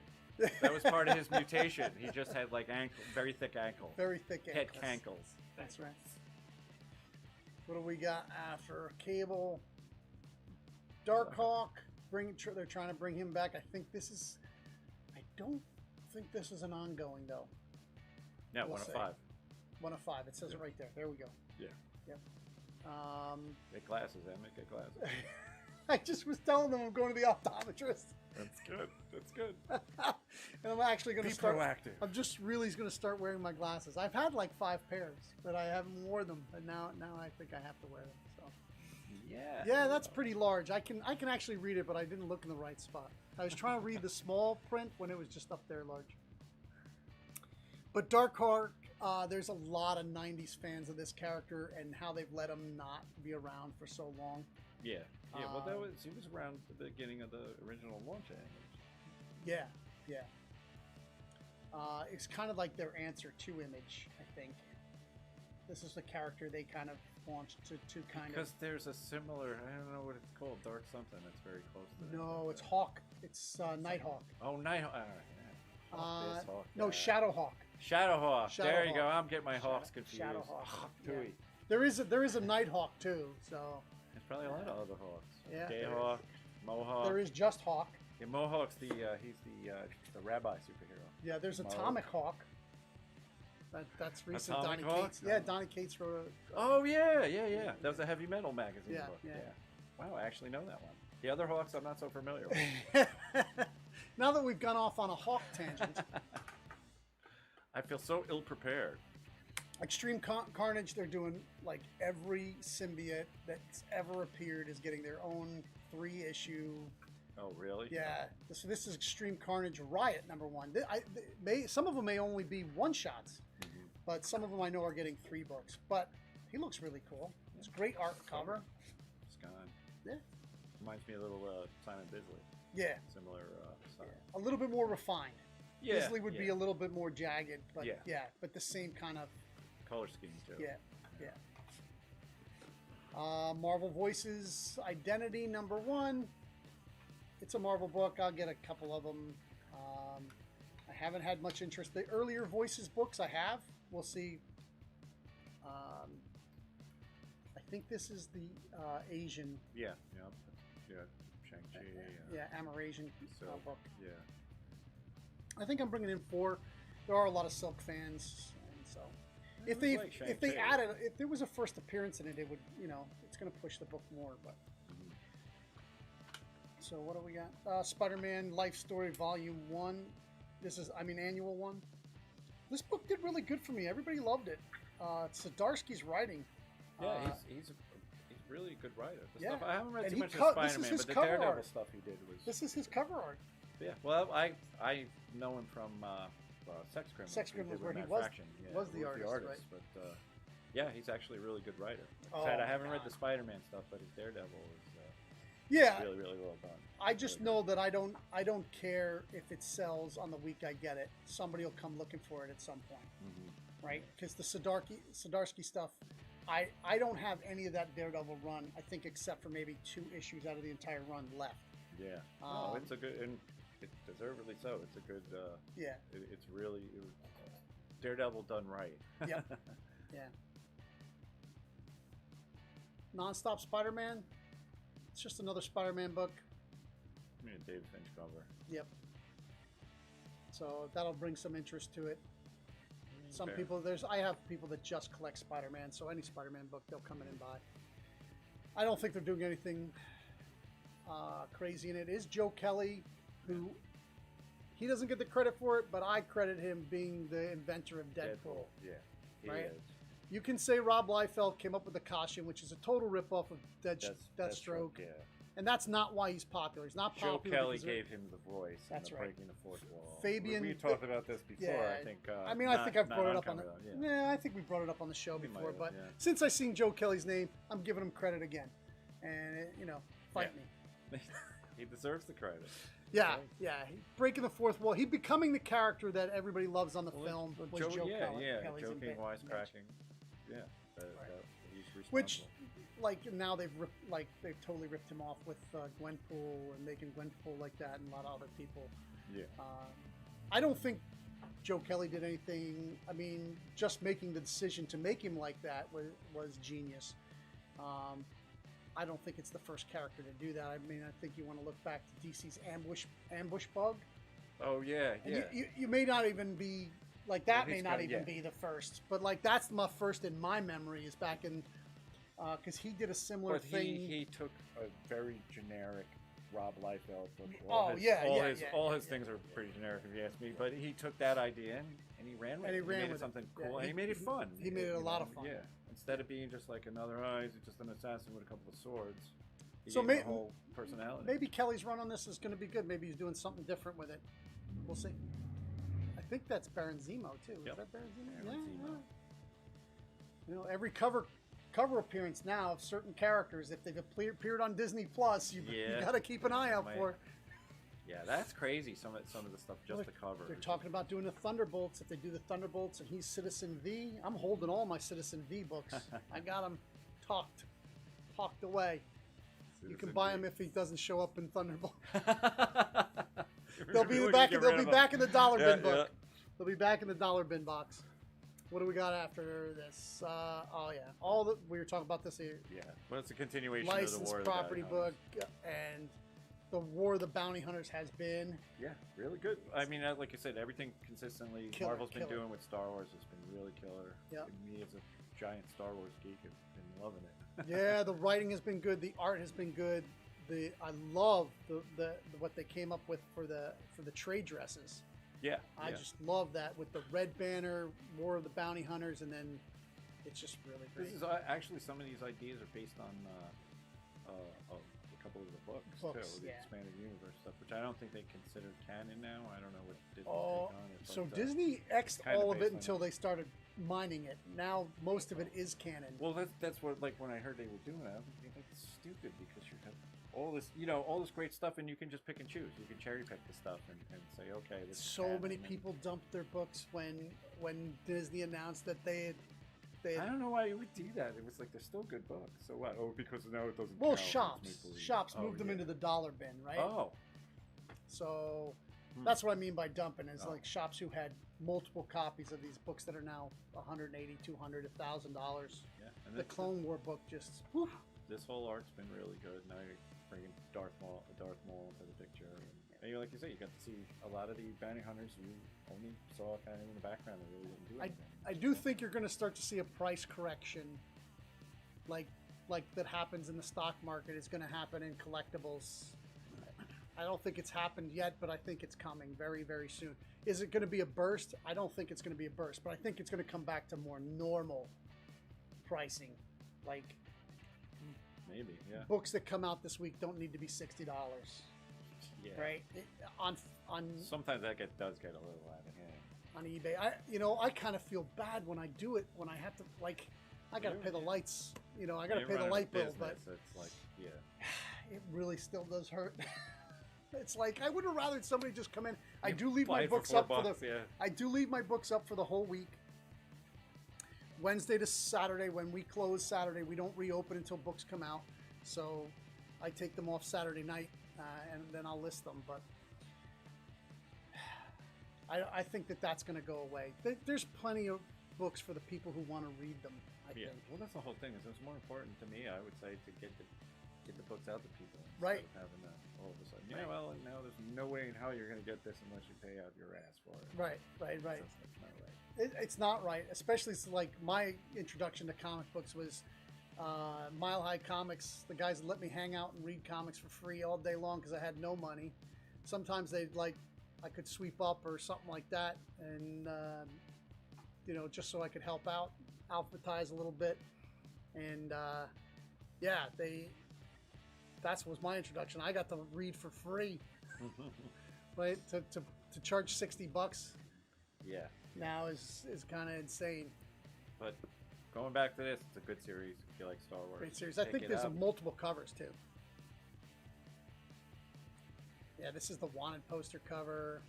That was part of his mutation. He just had like very thick ankle. Very thick Head ankles. cankles. That's right. What do we got after Cable? Darkhawk. They're trying to bring him back. I think this is. I don't think this is an ongoing though. Yeah, We'll 1 of see. 5. 1 of 5. It says it right there. There we go. Yeah. Yep. Get glasses, Emmett. Get glasses. I just was telling them I'm going to the optometrist, That's good. That's good. and I'm actually going Be to start. proactive. I'm just really going to start wearing my glasses. I've had like 5 pairs, but I haven't worn them. But now I think I have to wear them. So. Yeah. Yeah, that's pretty large. I can actually read it, but I didn't look in the right spot. I was trying to read the small print when it was just up there large. But Darkhawk, there's a lot of 90s fans of this character and how they've let him not be around for so long. Yeah. Yeah. Well, he was around the beginning of the original launch angle. Yeah, yeah. It's kind of like their answer to Image, I think. This is the character they kind of launched to kind Because there's a similar, I don't know what it's called, Dark something that's very close to of. that. No, it's Hawk. It's Nighthawk. Oh, Nighthawk. Hawk, No, Shadowhawk. Shadowhawk. There you go. Shadowhawk. I'm getting my hawks confused. Shadowhawk. Yeah. Tooey. There is a Nighthawk too. So There's probably a lot of other hawks. Yeah. Jayhawk, Mohawk. there is just Hawk. Yeah, Mohawk's he's the rabbi superhero. Yeah, there's Mohawk. Atomic Hawk. That's recent. Atomic Donny Hawk? Cates. Yeah, Donny Cates wrote Oh yeah. That was a heavy metal magazine Yeah, book. yeah. Wow, I actually know that one. The other hawks I'm not so familiar with. a. Now that we've gone off on a Hawk tangent, I feel so ill prepared. Extreme Carnage, they're doing like every symbiote that's ever appeared is getting their own 3-issue. Oh really? Yeah, this is Extreme Carnage Riot #1. Some of them may only be one-shots, but some of them I know are getting 3 books. But he looks really cool. It's a great art cover. Sky. Yeah. Reminds me a little Simon Bisley. Yeah, Similar style. a little bit more refined. Yeah. Bisley would be a little bit more jagged, but Yeah. but the same kind of color scheme too. yeah. Marvel Voices Identity #1. It's a Marvel book. I'll get a couple of them. I haven't had much interest. The earlier Voices books I have. We'll see. I think this is the Asian. Yeah. Shang-Chi. Yeah, Amerasian book. Yeah. I think I'm bringing in 4. There are a lot of Silk fans, and so if they like if they Shang-Chi. added if there was a first appearance in it, it would it's going to push the book more. But so what do we got? Spider-Man Life Story Volume 1. This is Annual 1. This book did really good for me. Everybody loved it. Zdarsky's writing. Yeah, he's really a good writer. I haven't read And too he much of cut- this is Spider-Man, his but the cover Daredevil art. stuff he did was. This is his cover art. Yeah, well, I know him from Sex Criminals. Sex he Criminals, did where with he Matt was- Fraction. was the artist, right? But yeah, he's actually a really good writer. Oh, Sad, I my haven't read God. the Spider-Man stuff, but his Daredevil is Yeah, really, really well done. I just know that I don't care if it sells on the week I get it. Somebody will come looking for it at some point, right? Because the Zdarsky stuff, I don't have any of that Daredevil run. I think except for maybe 2 issues out of the entire run left. Yeah, no, it's a good, and it deservedly so. It's a good. Yeah. It's really Daredevil done right. Yep. Yeah. Non-stop Spider-Man. It's just another Spider-Man book. I mean, a David Finch cover. Yep. So that'll bring some interest to it. Some Fair. people, I have people that just collect Spider-Man, so any Spider-Man book they'll come in and buy. I don't think they're doing anything crazy in it. Is Joe Kelly, who he doesn't get the credit for it, but I credit him being the inventor of Deadpool. Yeah, he Right? is. You can say Rob Liefeld came up with the costume, which is a total ripoff of Deathstroke, Yeah. and that's not why he's popular. He's not Joe popular. Kelly because gave him the voice. That's and the right. Breaking the fourth wall. Fabian- We talked about this before. Yeah. I think. I mean, I think I've brought it up on the. camera, Yeah, I think we brought it up on the show We might before. have, But yeah. since I seen Joe Kelly's name, I'm giving him credit again, and fight me. He deserves the credit. Yeah, Right. yeah. Breaking the fourth wall. He becoming the character that everybody loves on the Well, film well, was Joe Kelly. Yeah, Kelly's joking, invention. wisecracking. Yeah, Right. he's responsible. Which, like now they've totally ripped him off with Gwenpool and making Gwenpool like that, and a lot of other people. Yeah. I don't think Joe Kelly did anything. I mean, just making the decision to make him like that was genius. I don't think it's the first character to do that. I mean, I think you want to look back to DC's Ambush Bug. Oh yeah, And yeah. you may not even be like that. Well, may he's not got- even yeah. be the first, but like that's my first in my memory is back in because he did a similar But thing. he took a very generic Rob Liefeld book. Oh, yeah, All his yeah. things are pretty generic if you ask me. But he took that idea and he ran with And it. he ran made with it it. something Yeah, cool. And he- he made it fun. he made it a you lot know, of fun. Yeah. Instead of being just like another, he's just an assassin with a couple of swords. He So gave him a whole personality. Maybe Kelly's run on this is going to be good. Maybe he's doing something different with it. We'll see. I think that's Baron Zemo too. Is Yep. that Baron Zemo? Baron Zemo. You know, every cover appearance now of certain characters, if they've appeared on Disney Plus, you Yeah. got to keep an eye out Might- for. Yeah, that's crazy. Some of the stuff just Well, the cover. They're talking about doing the Thunderbolts. If they do the Thunderbolts and he's Citizen V, I'm holding all my Citizen V books. I got them talked away. You can buy him if he doesn't show up in Thunderbolt. They'll be back. They'll be back in the dollar bin book. They'll be back in the dollar bin box. What do we got after this? Oh yeah, we were talking about this here. Yeah, but it's a continuation of the Licensed War of the property Bounty book Hunters. and the War of the Bounty Hunters has been. Yeah, really good. I mean, like you said, everything consistently Killer, Marvel's been killer. doing with Star Wars has been really killer. Yep. And me as a giant Star Wars geek have been loving it. Yeah, the writing has been good. The art has been good. I love the what they came up with for the trade dresses. Yeah, I yeah. just love that with the red banner, War of the Bounty Hunters, and then it's just really great. This is actually some of these ideas are based on a couple of the books Books, too, the yeah. expanded universe stuff, which I don't think they consider canon now. I don't know what Disney's Oh, take on it. so but, Disney X'd kinda all of based it on until that. they started mining it. Now most of it is canon. Well, that's what, like, when I heard they were doing that, I was thinking, like, it's stupid because you have all this, all this great stuff, and you can just pick and choose. You can cherry pick the stuff and say, okay, this is So canon, many and- people dumped their books when Disney announced that they I had don't know why you would do that. It was like they're still good books. So what? Oh, because now it doesn't. well count. It's shops make-believe. shops Oh, moved them yeah. into the dollar bin, right? Oh, So Hmm. that's what I mean by dumping is Oh. like shops who had multiple copies of these books that are now $180, $200, $1,000. yeah. And The this, Clone War book just whew, this whole arc's been really good. Now you're bringing Darth Maul into the picture. And like you say, you got to see a lot of the bounty hunters you only saw kind of in the background. They really didn't do anything. I do think you're going to start to see a price correction, like that happens in the stock market is going to happen in collectibles. I don't think it's happened yet, but I think it's coming very, very soon. Is it going to be a burst? I don't think it's going to be a burst, but I think it's going to come back to more normal pricing. Like Maybe, yeah. books that come out this week don't need to be $60, Yeah. right? On Sometimes that does get a little out of hand. on eBay. I kind of feel bad when I do it when I have to I got to Yeah. pay the lights. I got to You're pay the running a light bill, but business, it's like, yeah. it really still does hurt. It's like I would have rather somebody just come in. I do leave Buy my it for books $4, up for the. yeah. I do leave my books up for the whole week. Wednesday to Saturday, when we close Saturday, we don't reopen until books come out. So I take them off Saturday night, and then I'll list them. But I think that's going to go away. There's plenty of books for the people who want to read them. I Yeah, think. well, that's the whole thing. It's more important to me, I would say, to get the books out to people, Right. instead of having all of a sudden. Yeah, well, and now there's no way in hell you're going to get this unless you pay out your ass for it. Right. That's not right. It's not right, especially like my introduction to comic books was Mile High Comics. The guys let me hang out and read comics for free all day long because I had no money. Sometimes they'd like I could sweep up or something like that, and you know, just so I could help out, alphabetize a little bit, and yeah, that was my introduction. I got to read for free, right? To charge $60. Yeah. Now is kind of insane. But going back to this, it's a good series if you like Star Wars. Great series. I Pick think it there's up. multiple covers too. Yeah, this is the wanted poster cover.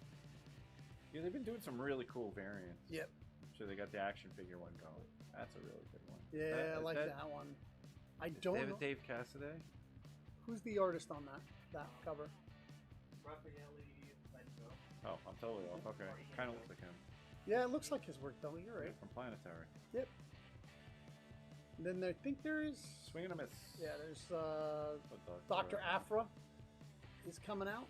Yeah, they've been doing some really cool variants. Yep. So they got the action figure one going. That's a really good one. Yeah, I like that one. I don't know. Dave Cassidy? Who's the artist on that cover? Raffaelli Benzo. Oh, I'm totally off. Okay. Kind of looks like him. Yeah, it looks like his work though. You're right. From Planetary. Yep. And then I think there is. Swing and a miss. Yeah, there's Dr. Afra is coming out.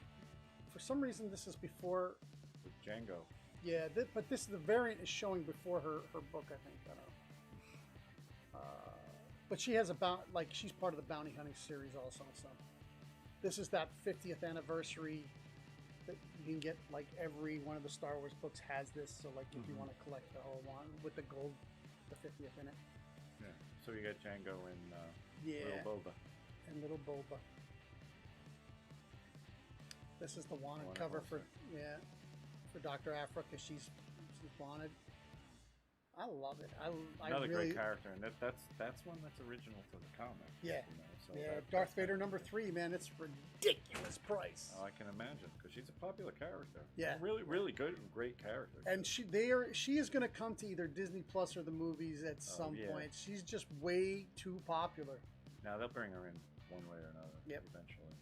For some reason, this is before. With Django. Yeah, but the variant is showing before her book, I think. I don't know. But she has she's part of the Bounty Hunting series also. So this is that 50th anniversary that you can get. Like every one of the Star Wars books has this. So like if you want to collect the whole one with the gold, the 50th in it. Yeah. So you got Django and Little Boba. And Little Boba. This is the wanted cover for Dr. Afra because she's wanted. I love it. Another really, great character, and that's one that's original to the comic. Yeah, you know, so yeah. Darth Vader #3, man, it's ridiculous price. Oh, I can imagine because she's a popular character. Yeah, really, really good and great character. And she is going to come to either Disney Plus or the movies at some point. She's just way too popular. Now they'll bring her in one way or another. Yep. Eventually.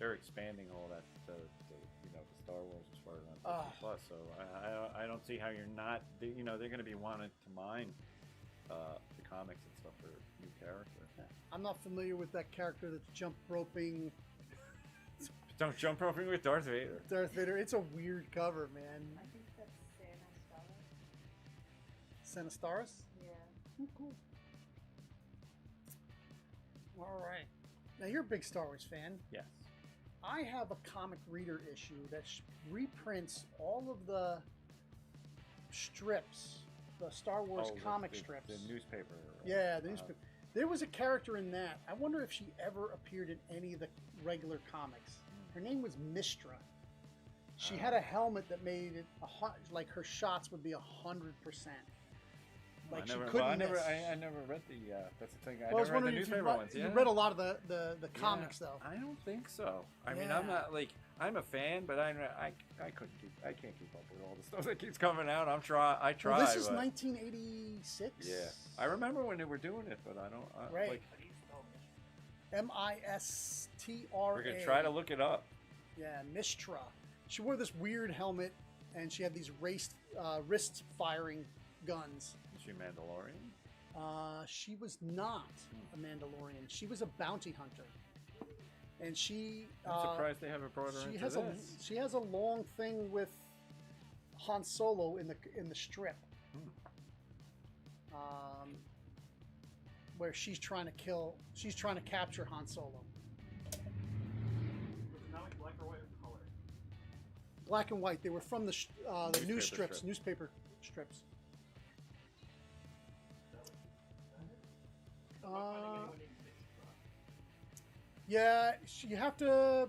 They're expanding all that, the Star Wars as far as on Disney Plus. So I don't see how you're not. They're going to be wanting to mine the comics and stuff for new characters. I'm not familiar with that character that's jump roping. Don't jump roping with Darth Vader. Darth Vader. It's a weird cover, man. I think that's Santa Starr. Sanastaris? Yeah. Oh, cool. All right. Now you're a big Star Wars fan. Yes. I have a comic reader issue that reprints all of the strips, the Star Wars comic strips. The newspaper. Yeah, the newspaper. There was a character in that. I wonder if she ever appeared in any of the regular comics. Her name was Mistra. She had a helmet that made it like her shots would be 100%. Like I never read the. That's the thing. I never read the newspaper ones. You read a lot of the comics though. I don't think so. I mean, I'm not like I'm a fan, but I can't keep up with all the stuff that keeps coming out. I try. Well, this is 1986. Yeah, I remember when they were doing it, but I don't. Right. Like, Mistra. We're gonna try to look it up. Yeah, Mistra. She wore this weird helmet, and she had these wrist firing guns. Is she Mandalorian? She was not a Mandalorian. She was a bounty hunter, and she. I'm surprised they haven't brought her into this. She has a long thing with Han Solo in the strip, where she's trying to capture Han Solo. Was the comic black or white or color? Black and white. They were from the newspaper strips. Yeah, you have to.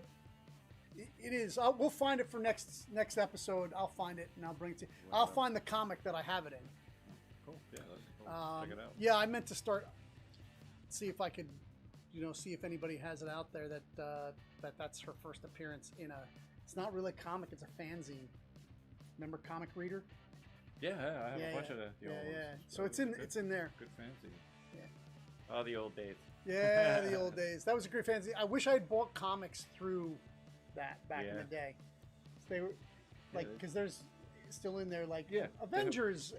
It is. We'll find it for next episode. I'll find it and I'll bring it to you. I'll find the comic that I have it in. Cool. Yeah, cool. Check it out. Yeah, I meant to see if I could, see if anybody has it out there that's her first appearance in a. It's not really a comic. It's a fanzine. Remember Comic Reader? Yeah, I have a bunch of the old ones. Yeah. So it's in there. Good fancy. Yeah. Oh, the old days. Yeah, the old days. That was a great fanzine. I wish I had bought comics through that back in the day. So they were because there's still in there like Avengers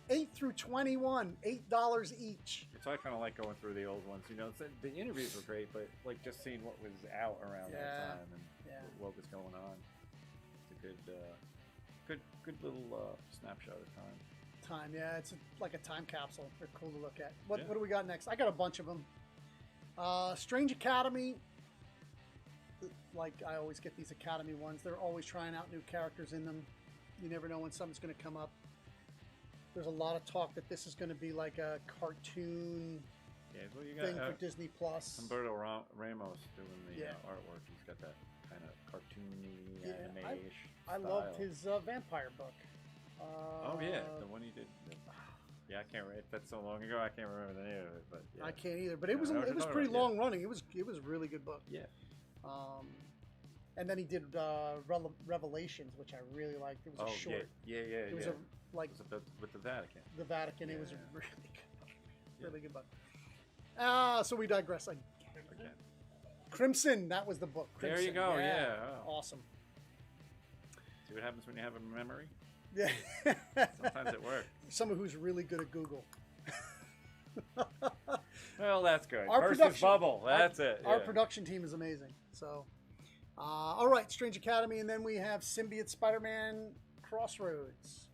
8 through 21, $8 each. So I kind of like going through the old ones. You know, the interviews were great, but like just seeing what was out around that time and what was going on. It's a good little snapshot of time. Yeah, it's like a time capsule. They're cool to look at. What do we got next? I got a bunch of them. Strange Academy. Like I always get these Academy ones. They're always trying out new characters in them. You never know when something's going to come up. There's a lot of talk that this is going to be like a cartoon thing for Disney Plus. Humberto Ramos doing the artwork. He's got that kind of cartoony animation. I loved his vampire book. Oh yeah, the one he did. Yeah, I can't remember. That's so long ago. I can't remember the name of it, but I can't either. But it was pretty long running. It was a really good book. Yeah. And then he did Revelations, which I really liked. It was a short. It was with the Vatican. The Vatican. It was a really good book. Really good book. So we digress again. Crimson. That was the book. Crimson. There you go. Yeah. Oh. Awesome. See what happens when you have a memory? Yeah. Sometimes it works. Someone who's really good at Google. Well, that's good. Our Versus Bubble. That's it. Our production team is amazing. So, all right, Strange Academy, and then we have Symbiote Spider-Man Crossroads.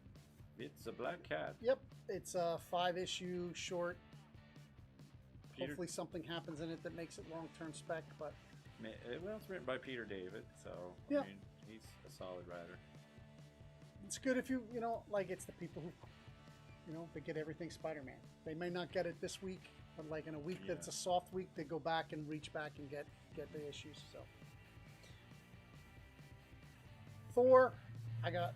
It's a black cat. Yep, it's a 5-issue short. Hopefully something happens in it that makes it long-term spec, but... Well, it's written by Peter David, so yeah. I mean, he's a solid writer. It's good if like it's the people who, they get everything Spider-Man. They may not get it this week, but like in a week that's a soft week, they go back and reach back and get the issues. So Thor, I got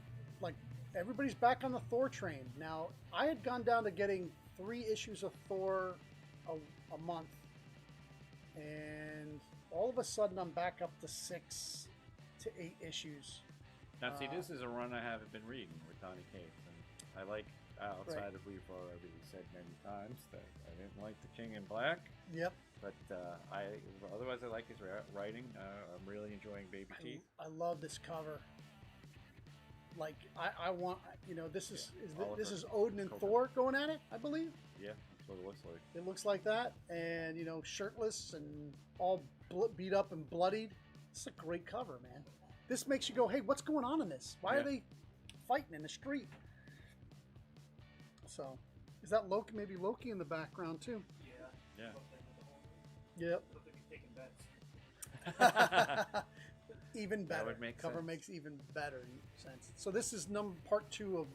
everybody's back on the Thor train. Now, I had gone down to getting 3 issues of Thor a month, and all of a sudden I'm back up to 6 to 8 issues. Now, see, this is a run I haven't been reading with Donny Cates, and I like, outside of we've already said many times that I didn't like the King in Black. Yep. But otherwise I like his writing. I'm really enjoying Baby Teeth. I love this cover. Like I want, this is Odin and Thor going at it, I believe. Yeah, that's what it looks like. It looks like that, and shirtless and all beat up and bloodied. It's a great cover, man. This makes you go, hey, what's going on in this? Why are they fighting in the street? So, is that Loki? Maybe Loki in the background too. Yeah. Yep. Looks like he's taking bets. Even better. That would make cover sense. Makes even better sense. So this is part 2 of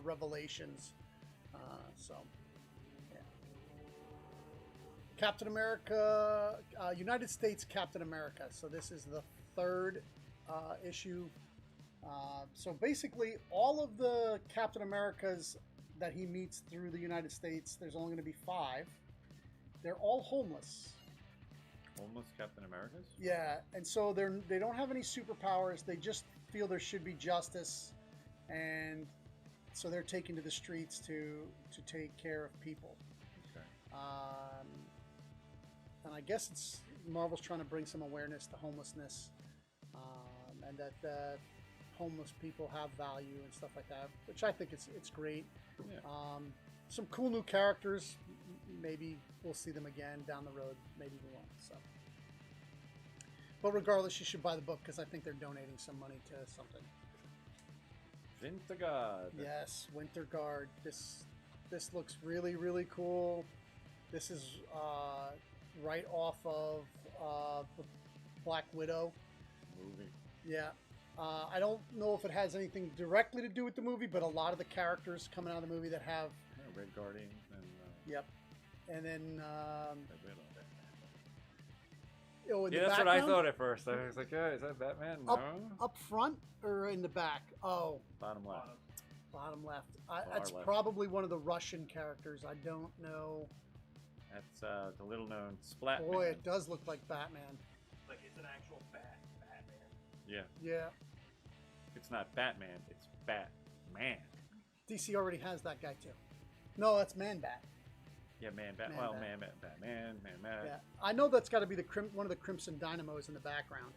Revelations. Captain America, United States Captain America. So this is the 3rd issue. So basically, all of the Captain Americas that he meets through the United States, there's only going to be 5. They're all homeless. Homeless Captain Americas? Yeah, and so they don't have any superpowers. They just feel there should be justice, and so they're taken to the streets to take care of people. Okay. And I guess Marvel's trying to bring some awareness to homelessness, and that homeless people have value and stuff like that, which I think it's great. Yeah. Some cool new characters. Maybe we'll see them again down the road. Maybe we won't. So, but regardless, you should buy the book because I think they're donating some money to something. Winterguard. Yes, Winterguard. This looks really, really cool. This is right off of the Black Widow movie. Yeah. I don't know if it has anything directly to do with the movie, but a lot of the characters coming out of the movie that have Red Guardian and yep, and then that's what I thought at first. I was like, is that Batman? No. Up front or in the back? Oh, Bottom left. Bottom left. That's left. Probably one of the Russian characters. I don't know. That's the little known Splatman. Boy, it does look like Batman. Like it's an actual Batman. Yeah. Yeah. It's not Batman. It's Batman. DC already has that guy too. No, that's Man-Bat. Yeah, Man-Bat. Batman. Man-Bat. Yeah, I know that's got to be one of the Crimson Dynamos in the background.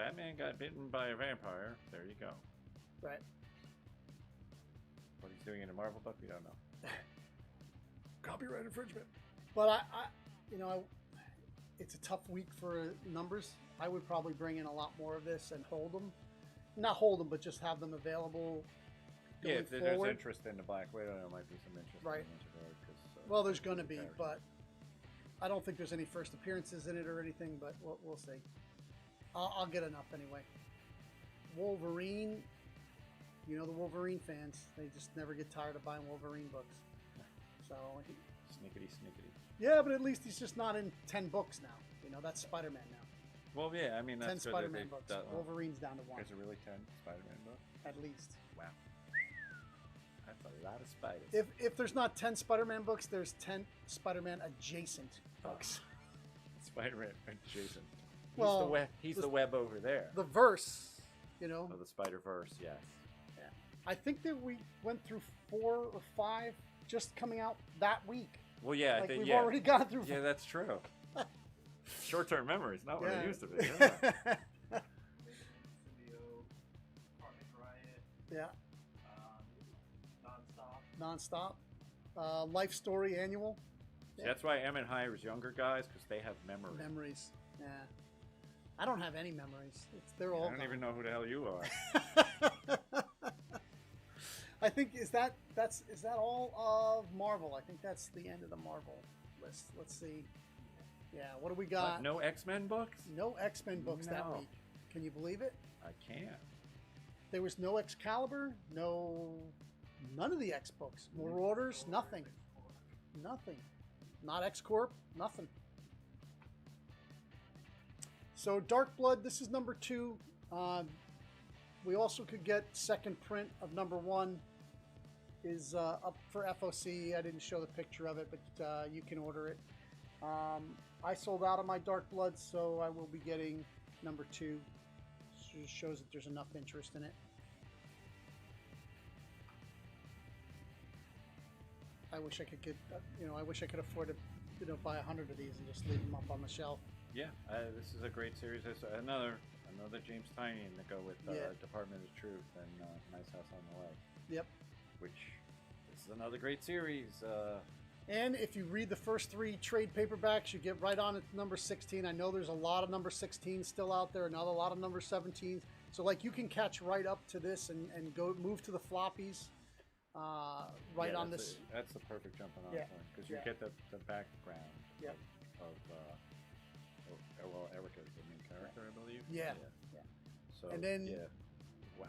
Batman got bitten by a vampire. There you go. Right. What he's doing in a Marvel book, we don't know. Copyright infringement. But it's a tough week for numbers. I would probably bring in a lot more of this and hold them. Not hold them, but just have them available. Yeah, if there's forward. interest in the Black Widow, there might be some interest Right. in Winter Guard. Well, there's going to be, but I don't think there's any first appearances in it or anything, but we'll see. I'll get enough anyway. Wolverine, you know the Wolverine fans, they just never get tired of buying Wolverine books. So, Snickety. yeah, but at least he's just not in 10 books now. You know, that's Spider-Man now. Well, yeah, I mean, 10 that's good. Spider-Man books. Wolverine's down to 1. There's a really 10 Spider-Man book? At least. Wow. That's a lot of spiders. If there's not 10 Spider-Man books, there's 10 Spider-Man adjacent books. Spider-Man adjacent. Well, he's the web over there. The verse, you know. Oh, the Spider-Verse, yes. Yeah. I think that we went through 4 or 5 just coming out that week. Well, yeah, Like I think, we've already gone through. Yeah, that's true. Short-term memory is not what it used to be. Yeah. Symbiote, Carnage Riot, Yeah. Nonstop. Nonstop. Life Story Annual. See, that's why Emmett hires younger guys, because they have memory. Memories. Yeah. I don't have any memories. They're all I don't gone. even know who the hell you are. I think is that all of Marvel? I think that's the end of the Marvel list. Let's see. Yeah, what do we got? What, no X-Men books? No X-Men books that No. week. Can you believe it? I can't. There was no Excalibur, none of the X books. More orders, nothing. Nothing. Not X-Corp, nothing. So Dark Blood, this is number 2. We also could get second print of number 1. Is up for FOC. I didn't show the picture of it, but you can order it. I sold out of my Dark Blood, so I will be getting number 2. Just shows that there's enough interest in it. I wish I could get, I wish I could afford to, buy 100 of these and just leave them up on the shelf. Yeah, this is a great series. It's another James Tynion to go with Department of Truth and Nice House on the Lake. Yep. Which this is another great series. And if you read the first 3 trade paperbacks, you get right on at number 16. I know there's a lot of number 16 still out there, another lot of number 17s. So like you can catch right up to this and go move to the floppies. On this. That's the perfect jumping off point because you get the background of Erica's the main character, I believe. Yeah. So and then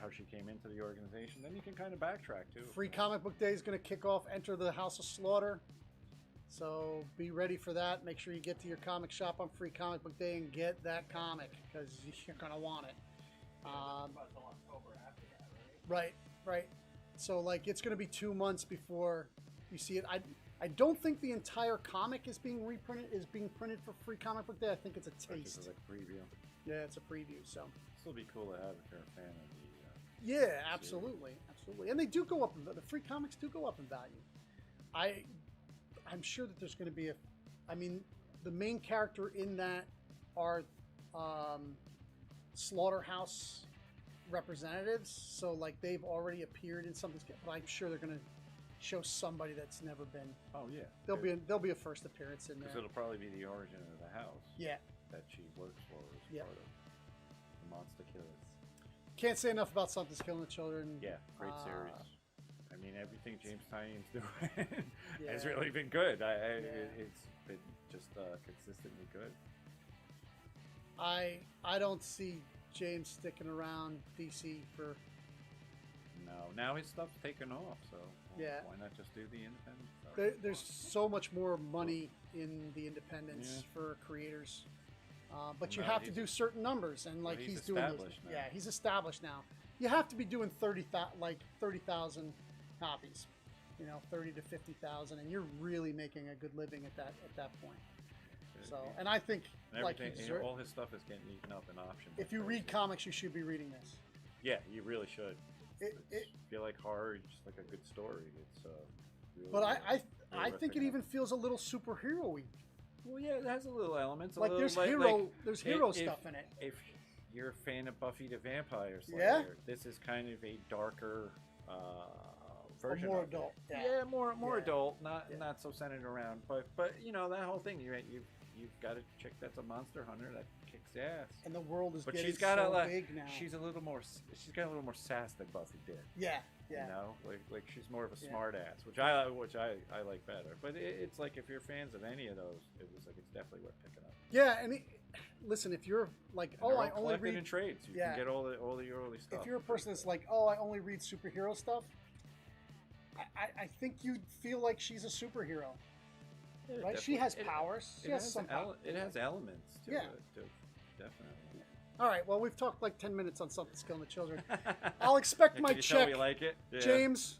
how she came into the organization. Then you can kind of backtrack too. Free Comic Book Day is going to kick off. Enter the House of Slaughter. So be ready for that. Make sure you get to your comic shop on Free Comic Book Day and get that comic because you're going to want it. Until October after that, Right. So like it's going to be 2 months before you see it. I don't think the entire comic is being printed for Free Comic Book Day. I think it's a taste. It's a preview. Yeah, it's a preview. So still be cool to have if you're a fan of the. Yeah, absolutely, and they do go up. The free comics do go up in value. I'm sure that there's going to be the main character in that are slaughterhouse representatives. So like they've already appeared in something, but I'm sure they're going to show somebody that's never been. Oh yeah, there'll be a first appearance in there. Because it'll probably be the origin of the house. Yeah. That she works for as part of the Monster Killers. Can't say enough about Something's Killing the Children. Yeah, great series. I mean, everything James Tynion's doing has really been good. It's been just consistently good. I don't see James sticking around DC for. No, now his stuff's taken off, so why not just do the independent stuff? There's so much more money in the independents for creators. But you have to do certain numbers, and like he's doing those. Now. Yeah, he's established now. You have to be doing 30,000 copies, 30 to 50,000, and you're really making a good living at that point. So, and I think all his stuff is getting eaten up in options. If you read comics, you should be reading this. Yeah, you really should. I feel like horror, just like a good story. It's really, but I think it even feels a little superhero-y. Well, yeah, it has a little elements. Like there's hero stuff in it. If you're a fan of Buffy the Vampire Slayer, Yeah. this is kind of a darker Or version. more of adult. It. Yeah. More Yeah. adult, not Yeah. not so centered around. But you know that whole thing. You've got a chick that's a monster hunter that kicks ass. And the world is But getting she's got so a big now. she's got a little more sass than Buffy did. Yeah. Yeah. You know, like she's more of a Yeah. smart ass, which I like better. But it's like if you're fans of any of those, it was like it's definitely worth picking up. Yeah, and listen, if you're like, And oh, they're I all only collected read in trades. You yeah. can get all the early stuff. if you're a person that's like, oh, I only read superhero stuff, I think you'd feel like she's a superhero, Yeah, right? She definitely. has powers. She has some power. It has elements to Yeah. it, too. Definitely. All right, well, we've talked like 10 minutes on something's killing the children. I'll expect my Can you tell check. we like it? Yeah. James,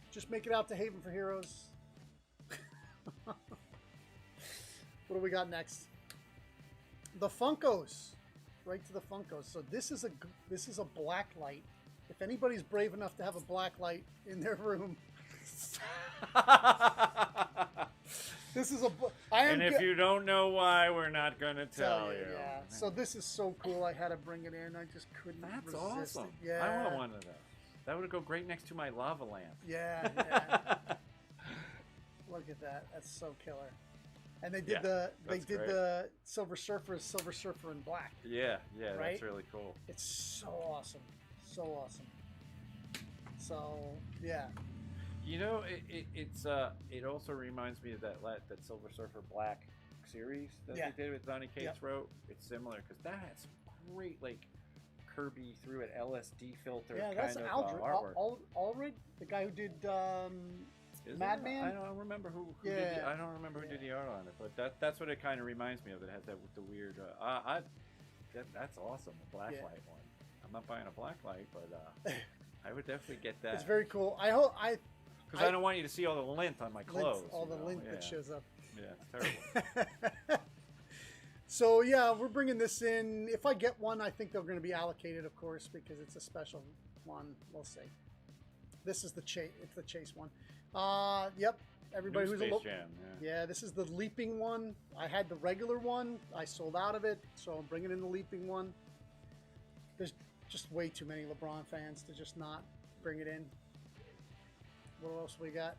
just make it out to Haven for Heroes. What do we got next? The Funkos. Right to the Funkos. So this is a black light. If anybody's brave enough to have a black light in their room, this is a. And if you don't know why, we're not going to tell you. Yeah. So this is so cool. I had to bring it in. I just couldn't That's resist awesome. it. Yeah. I want one of those. That would go great next to my lava lamp. Yeah. Yeah. Look at that. That's so killer. And they did great. the Silver Surfer in black. Yeah, Right? that's really cool. It's so awesome. So awesome. So, yeah. You know, it also reminds me of that Silver Surfer Black series that Yeah. they did with Donny Cates Yep. wrote. It's similar because that has great like Kirby through an LSD filter Yeah, kind that's of Aldred. artwork. Aldred, the guy who did Is Madman? it? I don't remember who did Yeah. I don't remember who did the art on it, but that's what it kind of reminds me of. It has that with the weird. That's awesome. The black Yeah. light one. I'm not buying a black light, but I would definitely get that. It's very cool. I hope Because I don't want you to see all the lint on my clothes. all the you know? lint Yeah. that shows up. Yeah, it's terrible. So yeah, we're bringing this in. If I get one, I think they're going to be allocated, of course, because it's a special one. We'll see. This is the chase. It's the chase one. Yep. Everybody New who's Space a Jam, yeah, this is the leaping one. I had the regular one. I sold out of it, so I'm bringing in the leaping one. There's just way too many LeBron fans to just not bring it in. What else we got?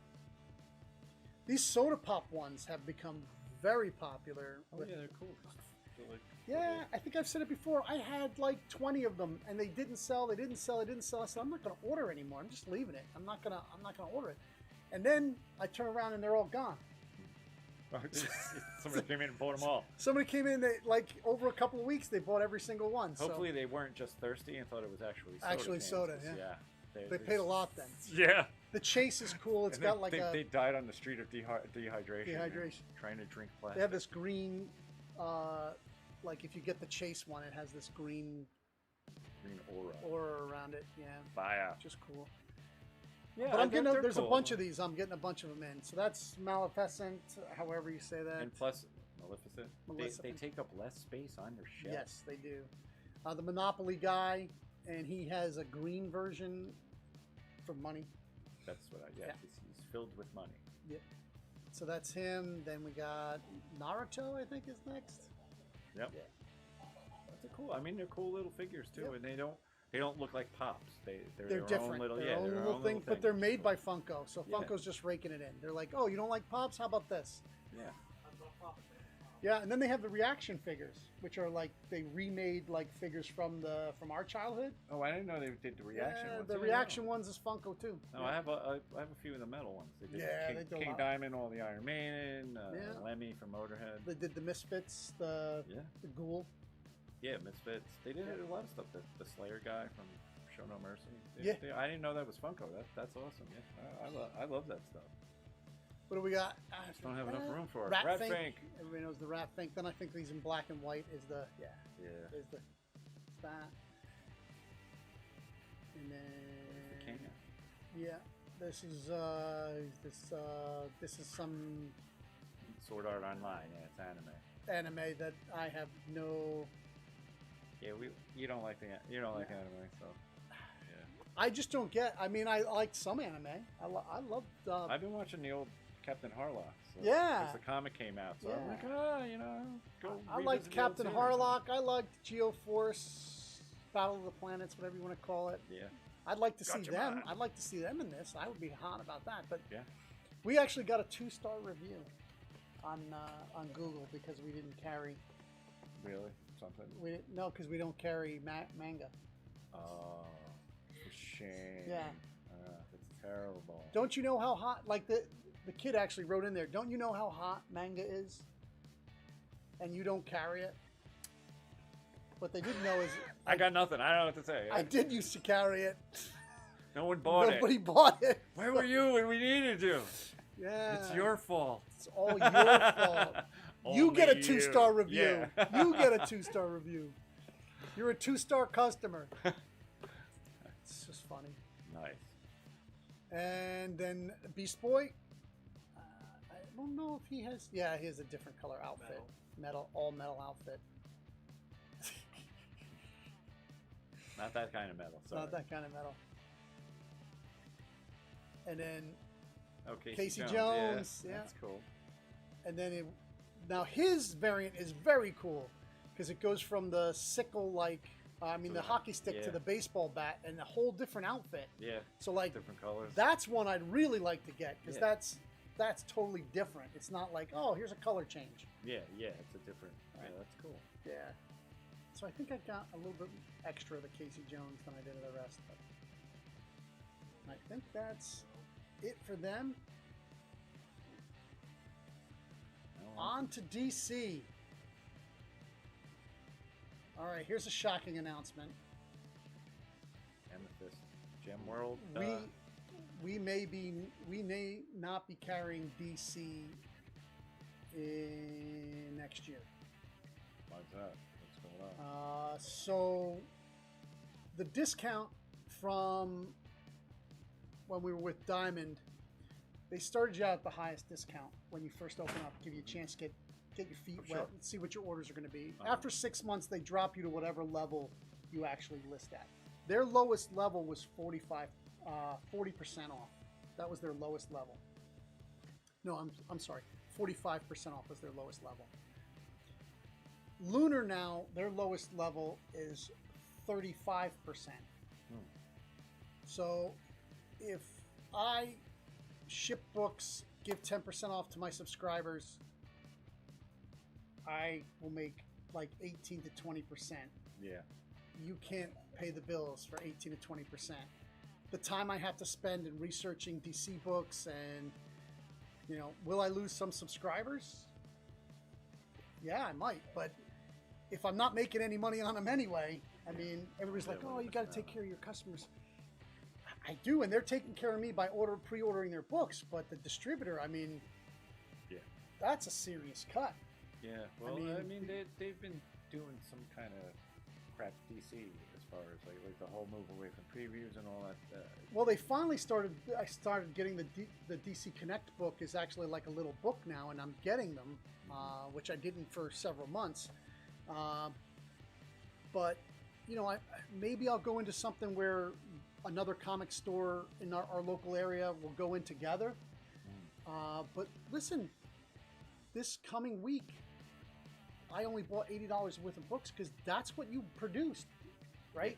These soda pop ones have become very popular. Oh yeah, they're cool. They're like, Yeah, I think I've said it before. I had like 20 of them, and they didn't sell. They didn't sell. I said, I'm not going to order anymore. I'm just leaving it. I'm not gonna order it. And then I turn around and they're all gone. Somebody came in and bought them all. Somebody came in. They like over a couple of weeks. They bought every single one. Hopefully so. they weren't just thirsty and thought it was actually soda. Actually cans, soda, 'cause, yeah. They paid a lot then. Yeah. The chase is cool. It's And got like they died on the street of dehydration. Dehydration. Trying to drink they plastic. have this green, like if you get the chase one, it has this green green aura. aura around it. Yeah, Fire. which is cool. Yeah, But I'm getting they're there's cool. a bunch of these. I'm getting a bunch of them in. So that's Maleficent, however you say that. And plus, Maleficent. Maleficent. They take up less space on your shelf. Yes, they do. The Monopoly guy, and he has a green version for money. That's what Yeah. He's filled with money. Yep. So that's him. Then we got Naruto, I think, is next. Yep. Yeah. That's cool. I mean, they're cool little figures too, Yep. and they don't look like pops. They're They're their different. Own little, their yeah, own their little own thing, little but they're thing. made by Funko. So Yeah. Funko's just raking it in. They're like, oh, you don't like Pops? How about this? Yeah. Yeah, and then they have the reaction figures, which are like they remade like figures from our childhood. Oh, I didn't know they did the reaction Yeah, ones. the Oh, reaction ones is Funko too. No, I have a few of the metal ones. They did Yeah, King, they do a King lot. Diamond, all the Iron Maiden, Yeah. Lemmy from Motorhead. They did the Misfits, the Ghoul. Yeah, Misfits. They did a lot of stuff. The Slayer guy from Show No Mercy. Yeah. I didn't know that was Funko. That's awesome. Yeah, I love that stuff. What do we got? Just don't have enough room for it. Rat Fink. Fink. Everybody knows the Rat Fink. Then I think these in black and white is the Yeah. is the that. And then King. yeah, this is some Sword Art Online. Yeah, it's anime. anime that I have no. Yeah, you don't like anime, so I just don't get. I mean, I like some anime. I love. I've been watching the old Captain Harlock. So, Yeah. As the comic came out, so I'm Yeah. like, you know, go. I liked revisit the old Captain series. Harlock. I liked Geoforce, Battle of the Planets, whatever you want to call it. Yeah. I'd like to see Gotcha, them. man. I'd like to see them in this. I would be hot about that. But Yeah. we actually got a 2-star review on Google because we didn't carry. Really? Something. No, because we don't carry manga. Oh, for shame. Yeah. That's terrible. Don't you know how hot? Like the kid actually wrote in there. Don't you know how hot manga is? And you don't carry it. What they didn't know is I got nothing. I don't know what to say. I did used to carry it. No one bought Nobody it. bought it. Where were you when we needed you? Yeah. It's your fault. It's all your fault. You get a Only 2-star you. review. Yeah. You get a 2-star review. You're a 2-star customer. It's just funny. Nice. And then Beast Boy. I don't know if he has. Yeah, he has a different color outfit. All metal outfit. Not that kind of metal. It's Sorry. not that kind of metal. And then Okay. Casey Jones, yeah. That's cool. And then now his variant is very cool because it goes from the sickle, like the hockey stick to yeah. the baseball bat, and a whole different outfit. Yeah. So like Different colors. that's one I'd really like to get because Yeah. that's totally different. It's not like, oh, here's a color change. Yeah. It's a different. Right. Yeah, that's cool. Yeah. So I think I got a little bit extra of the Casey Jones than I did of the rest. But I think that's it for them. On to DC. All right, here's a shocking announcement. Amethyst Gem World. We may not be carrying DC in next year. Why's that? What's going on? So the discount from when we were with Diamond, they started you out at the highest discount when you first open up, give you a chance to get your feet Sure. wet and see what your orders are going to be. Uh-huh. After 6 months, they drop you to whatever level you actually list at. Their lowest level was 40% off. That was their lowest level. No, I'm sorry. 45% off was their lowest level. Lunar now, their lowest level is 35%. So if I ship books, give 10% off to my subscribers, I will make like 18 to 20%. Yeah. You can't pay the bills for 18 to 20%. The time I have to spend in researching DC books and, will I lose some subscribers? Yeah, I might, but if I'm not making any money on them anyway, I mean, everybody's like, oh, you got to take care of your customers. I do, and they're taking care of me by pre-ordering their books, but the distributor, Yeah. that's a serious cut. Yeah. Well, they've been doing some kind of crap DC as far as like the whole move away from previews and all that. Well, they finally started. I started getting the DC Connect book is actually like a little book now, and I'm getting them, which I didn't for several months. But maybe I'll go into something where another comic store in our local area will go in together. But listen, this coming week, I only bought $80 worth of books because that's what you produced, right?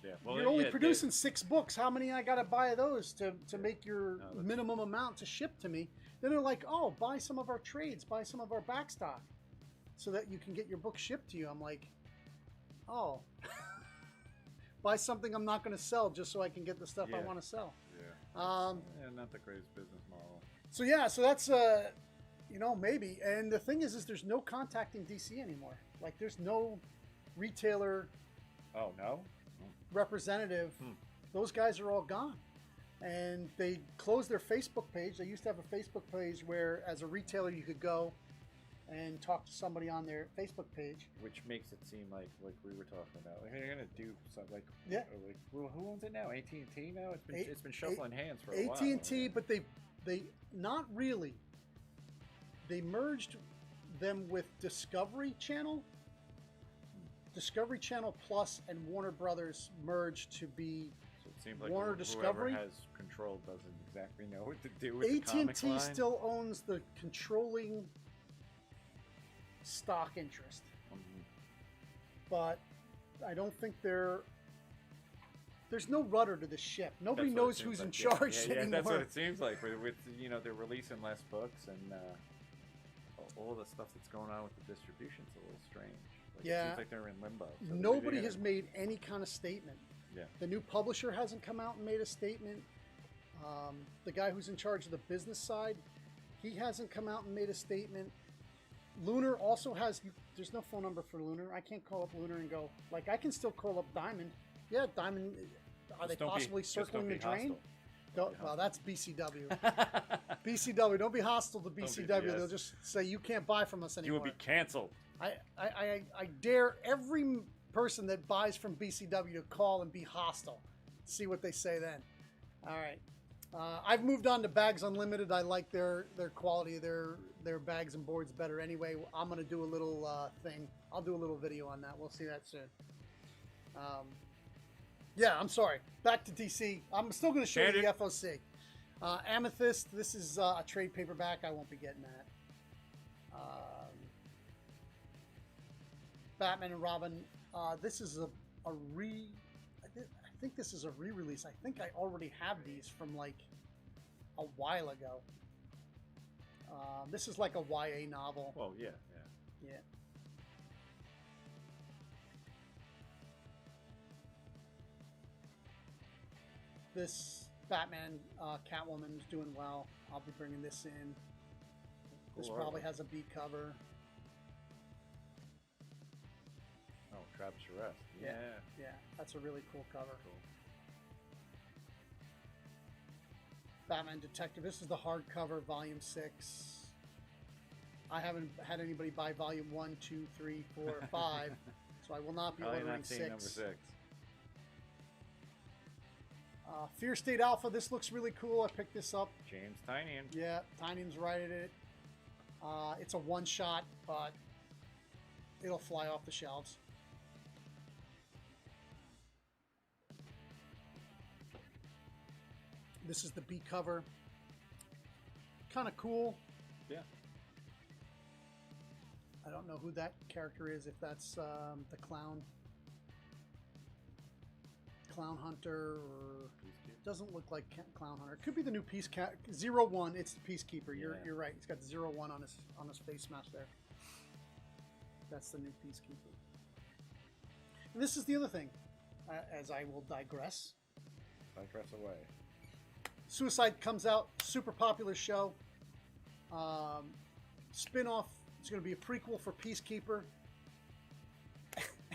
Yeah. Well, you're only producing 6 books. How many I got to buy of those to make your minimum amount to ship to me? Then they're like, oh, buy some of our trades, buy some of our backstock so that you can get your book shipped to you. I'm like, oh, buy something I'm not going to sell just so I can get the stuff I want to sell. Yeah. Not the greatest business model. So that's maybe. And the thing is there's no contacting DC anymore. Like there's no retailer. Oh no. Representative. Those guys are all gone, and they closed their Facebook page. They used to have a Facebook page where, as a retailer, you could go and talk to somebody on their Facebook page. Which makes it seem like we were talking about. Like they're gonna do something like who owns it now? AT&T now. It's been shuffling hands for a while. AT&T, but they not really. They merged them with Discovery Channel. Discovery Channel Plus and Warner Brothers merged to be seems like Warner whoever Discovery. has control doesn't exactly know what to do with the comic AT&T line. still owns the controlling stock interest, but I don't think there's no rudder to the ship. Nobody That's what it knows seems who's in like. charge Yeah, anymore. that's what it seems like. With they're releasing less books and all the stuff that's going on with the distribution's a little strange. Like, Yeah. it seems like they're in limbo. So Nobody has made any kind of statement. Yeah. The new publisher hasn't come out and made a statement. The guy who's in charge of the business side, he hasn't come out and made a statement. Lunar also has. There's no phone number for Lunar. I can't call up Lunar and go. Like, I can still call up Diamond. Yeah, Diamond. Are they possibly circling the drain? Well, that's BCW. BCW, don't be hostile to BCW. They'll just say you can't buy from us anymore. You will be canceled. I dare every person that buys from BCW to call and be hostile. See what they say then. All right. I've moved on to Bags Unlimited. I like their quality, their bags and boards better anyway. I'm going to do a little thing. I'll do a little video on that. We'll see that soon. Yeah, I'm sorry. Back to DC. I'm still going to show you the FOC. Amethyst, this is a trade paperback. I won't be getting that. Batman and Robin. This is a I think this is a re-release. I think I already have these from like a while ago. This is like a YA novel. Oh, yeah. Yeah. This Batman, Catwoman is doing well. I'll be bringing this in. This Cool probably artwork. has a B cover. Oh, Travis Arrest. Yeah. Yeah, that's a really cool cover. Cool. Batman Detective. This is the hardcover, Volume 6. I haven't had anybody buy Volume 1, 2, 3, 4, or 5, so I will not be Probably ordering not seeing 6. number 6. Fear State Alpha. This looks really cool. I picked this up. James Tynion. Yeah, Tynion's writing it. It's a one-shot, but it'll fly off the shelves. This is the B cover. Kind of cool. Yeah. I don't know who that character is, if that's the clown hunter, or doesn't look like clown hunter. It could be the new peace 01. It's the peacekeeper. You're right. He's got the 01 on his face mask there. That's the new peacekeeper. And this is the other thing, as I will digress. Digress away. Suicide comes out, super popular show. Spin-off. It's going to be a prequel for Peacekeeper.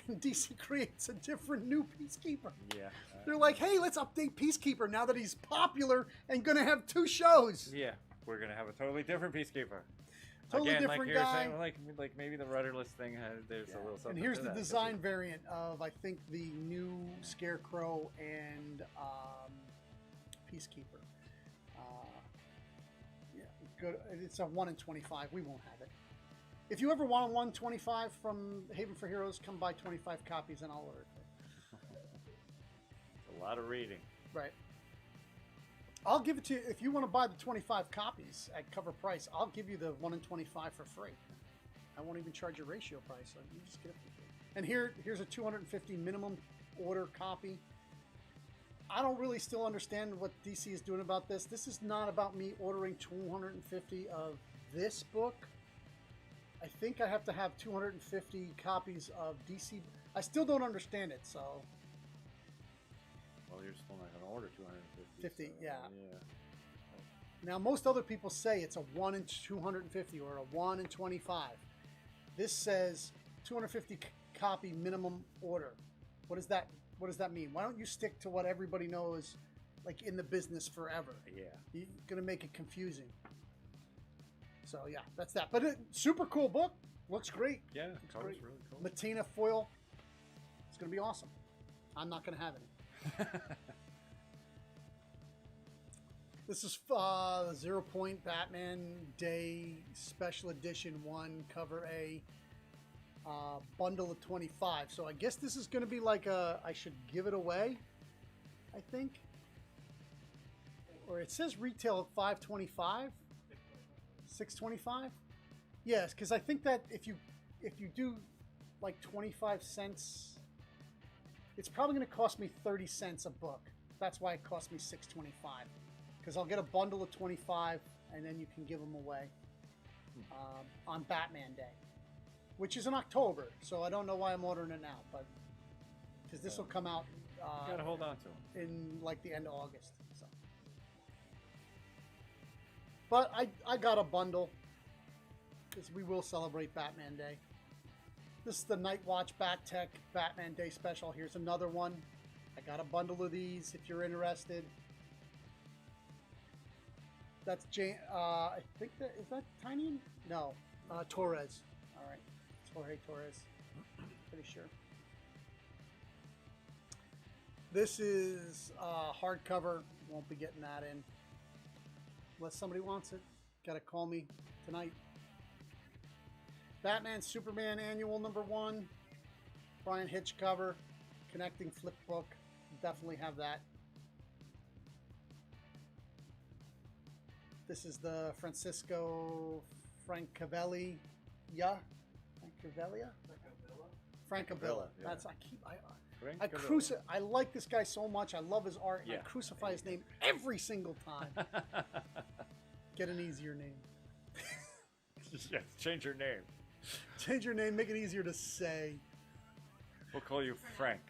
And DC creates a different new Peacekeeper. Yeah. They're like, hey, let's update Peacekeeper now that he's popular and going to have 2 shows. Yeah. We're going to have a totally different Peacekeeper. Totally Again, different like you're guy. saying, like maybe the rudderless thing there's a little something. And here's to the that, design variant of, I think, the new Scarecrow and Peacekeeper. Yeah, good. It's a 1 in 25. We won't have it. If you ever want a 125 from Haven for Heroes, come buy 25 copies and I'll order it. A lot of reading. Right. I'll give it to you. If you want to buy the 25 copies at cover price, I'll give you the 1 in 25 for free. I won't even charge a ratio price, so you just get it for free. And here's a 250 minimum order copy. I don't really still understand what DC is doing about this. This is not about me ordering 250 of this book. I think I have to have 250 copies of DC. I still don't understand it, so. Well, you're still not going to order 250. 50, so, yeah. Yeah. Now, most other people say it's a 1 in 250 or a 1 in 25. This says 250 copy minimum order. What does that mean? Why don't you stick to what everybody knows, like in the business forever? Yeah. You're gonna make it confusing. So yeah, that's that. But super cool book. Looks great. Yeah, Looks cover's great. really cool. Matina foil. It's gonna be awesome. I'm not gonna have any. This is 0 Point Batman Day Special Edition 1 Cover A bundle of 25. So I guess this is going to be like I should give it away. I think. Or it says retail at $5.25, $6.25. Yes, because I think that if you do like 25 cents, it's probably going to cost me 30 cents a book. That's why it cost me $6.25. Because I'll get a bundle of 25, and then you can give them away on Batman Day, which is in October. So I don't know why I'm ordering it now, but because this will come out. You gotta hold on to them in like the end of August. So. But I got a bundle because we will celebrate Batman Day. This is the Night Watch Bat Tech Batman Day special. Here's another one. I got a bundle of these if you're interested. That's I think is that Tiny? No, Torres. All right, Jorge Torres. Pretty sure. This is hardcover. Won't be getting that in unless somebody wants it. Gotta call me tonight. Batman Superman Annual #1. Brian Hitch cover. Connecting flip book. Definitely have that. This is the Francisco Francavilla. Francavilla. Yeah. That's I like this guy so much. I love his art. And I crucify his name every single time. Get an easier name. Yeah, change your name. Change your name. Make it easier to say. We'll call you Frank.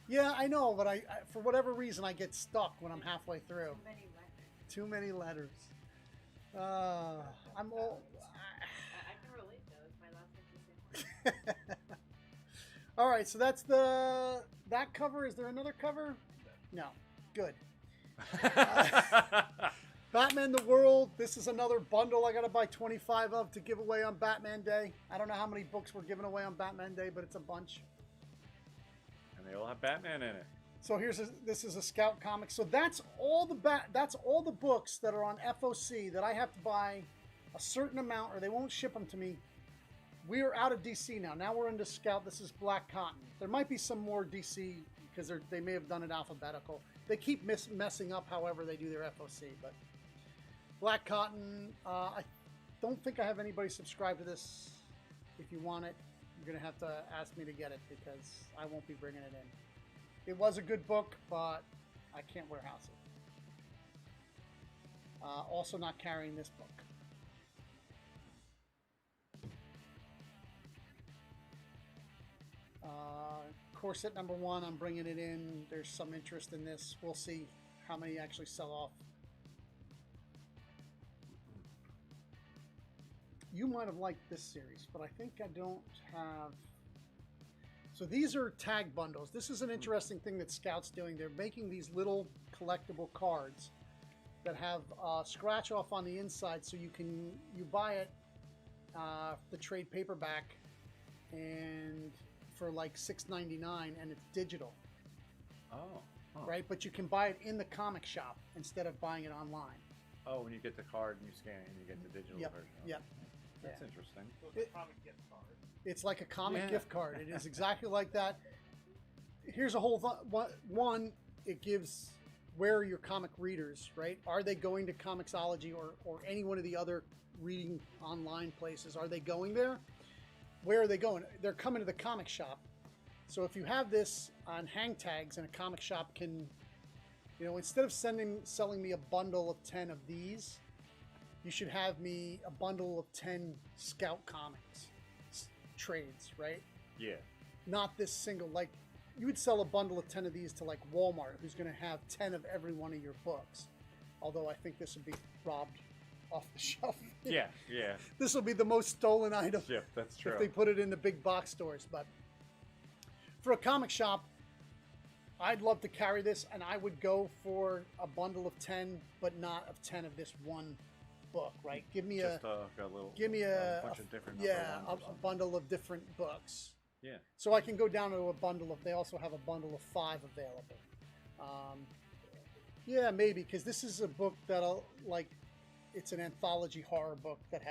Yeah, I know, but I for whatever reason I get stuck when I'm halfway through. Too many letters. I'm all. I can relate though. It's my last name the same. All right, so that's that cover. Is there another cover? No. Good. Batman the World. This is another bundle I got to buy 25 of to give away on Batman Day. I don't know how many books we're giving away on Batman Day, but it's a bunch. And they all have Batman in it. So this is a Scout comic. So that's all the books that are on FOC that I have to buy a certain amount or they won't ship them to me. We are out of DC now. Now we're into Scout. This is Black Cotton. There might be some more DC because they may have done it alphabetical. They keep messing up however they do their FOC. But Black Cotton, I don't think I have anybody subscribed to this. If you want it, you're going to have to ask me to get it because I won't be bringing it in. It was a good book, but I can't warehouse it. Also not carrying this book. Corset #1, I'm bringing it in. There's some interest in this. We'll see how many actually sell off. You might have liked this series, but I think I don't have... So these are tag bundles. This is an interesting thing that Scout's doing. They're making these little collectible cards that have scratch off on the inside, so you buy it, the trade paperback, and for like $6.99, and it's digital. Oh. Huh. Right, but you can buy it in the comic shop instead of buying it online. Oh, when you get the card and you scan it, and you get the digital version. Yep. That's interesting. So it's a comic gift card. It's like a comic gift card. It is exactly like that. Here's a whole one. It gives where are your comic readers, right? Are they going to Comixology or any one of the other reading online places? Are they going there? Where are they going? They're coming to the comic shop. So if you have this on hang tags and a comic shop can, instead of selling me a bundle of 10 of these, you should have me a bundle of 10 Scout comics trades, right? Yeah. Not this single, like you would sell a bundle of 10 of these to like Walmart, who's going to have 10 of every one of your books. Although I think this would be robbed off the shelf. Yeah. This will be the most stolen item. Yeah, that's true. If they put it in the big box stores. But for a comic shop, I'd love to carry this, and I would go for a bundle of 10, but not of 10 of this one book, right? Give me Just a bunch of different a bundle of different books. Yeah. So I can go down to a bundle of. They also have a bundle of 5 available. Yeah, maybe because this is a book that'll like. It's an anthology horror book that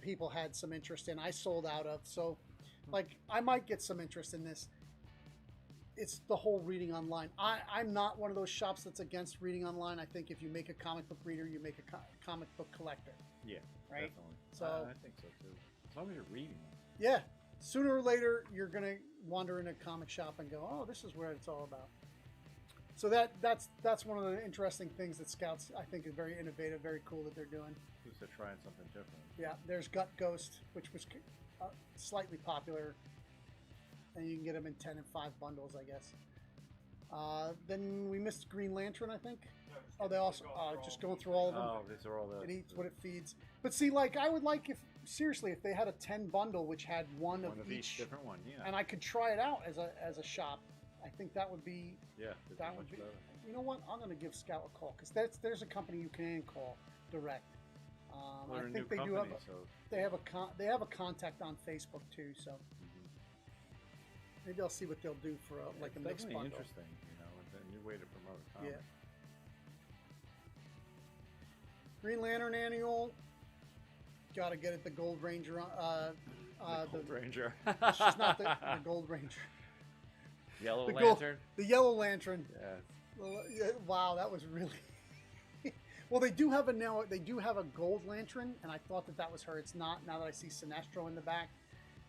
people had some interest in. I sold out of, so like I might get some interest in this. it's the whole reading online. I'm not one of those shops that's against reading online. I think if you make a comic book reader, you make a comic book collector. Yeah, right. Definitely. So I think so too. As long as you're reading them. Yeah, sooner or later you're gonna wander in a comic shop and go, oh, this is what it's all about. So that's one of the interesting things that Scouts I think is very innovative, very cool that they're doing. Just they're trying something different. Yeah, there's Gut Ghost, which was slightly popular, and you can get them in 10 and 5 bundles, I guess. Then we missed Green Lantern, I think. Oh, they also just going through all of them. Oh, these are all the. It eats what it feeds. But see, like I would like if seriously if they had a 10 bundle which had one of each different one, yeah. and I could try it out as a shop. I think that would be that would be. better. You know what? I'm going to give Scout a call because there's a company you can call direct. Well, I think they do have they have a contact on Facebook too, so maybe I'll see what they'll do for like a mixed bundle. Interesting, you know, it's a new way to promote a comic. Yeah. Green Lantern annual. Got to get it the Gold Ranger. The Gold Ranger. She's not the Gold Ranger. Yellow The Lantern. The Yellow Lantern. Yes. Wow, that was really. Well, they do have a Gold Lantern, and I thought that was her. It's not. Now that I see Sinestro in the back,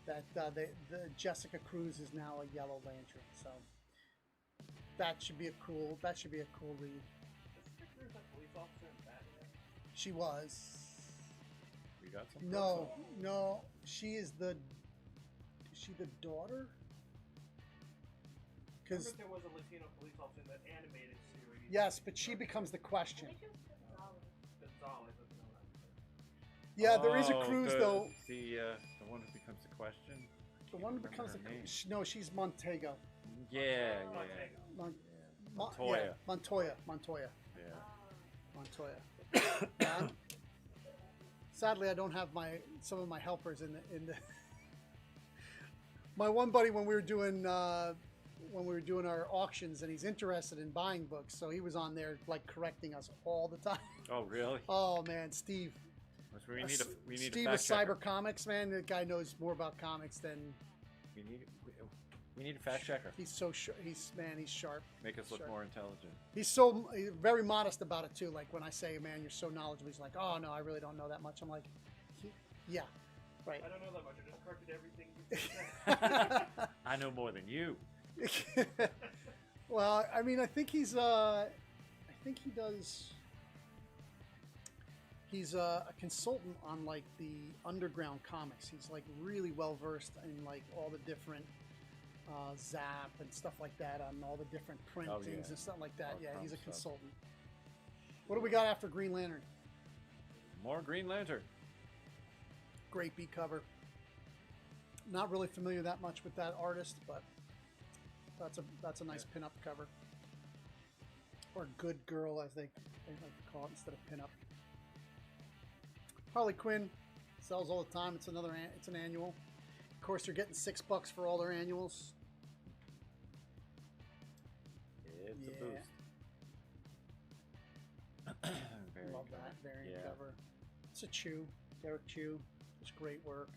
that the Jessica Cruz is now a Yellow Lantern. So that should be a cool read. She was. We got some. No. She is the. Is she the daughter? Because there was a Latino police officer in that animated series. Yes, but she becomes the Question. Gonzalez. Yeah, there is a Cruz though. The one who becomes the Question. The one who becomes the no, she's Montego. Yeah. Montoya. Yeah. Montoya. Sadly, I don't have some of my helpers in the. My one buddy when we were doing our auctions, and he's interested in buying books, so he was on there like correcting us all the time. Oh, really? Oh man, Steve. We need Steve a with fact checker. Cyber Comics, man. The guy knows more about comics than. We need a fact checker. He's so he's sharp. Make us look more intelligent. He's very modest about it too. Like when I say, "Man, you're so knowledgeable," he's like, "Oh no, I really don't know that much." I'm like, "Yeah, right." I don't know that much. I just corrected everything. I know more than you. Well, I mean, I think he does. He's a consultant on like the underground comics. He's like really well versed in like all the different Zap and stuff like that on all the different printings and stuff like that. Yeah, he's a consultant. What do we got after Green Lantern? More Green Lantern. Great B cover. Not really familiar that much with that artist, but that's a nice pinup cover. Or Good Girl, as they like to call it, instead of pinup. Harley Quinn sells all the time. It's an annual. Of course, you're getting $6 for all their annuals. It's a boost. Love that variant cover. It's a Chew, Derek Chew. It's great work.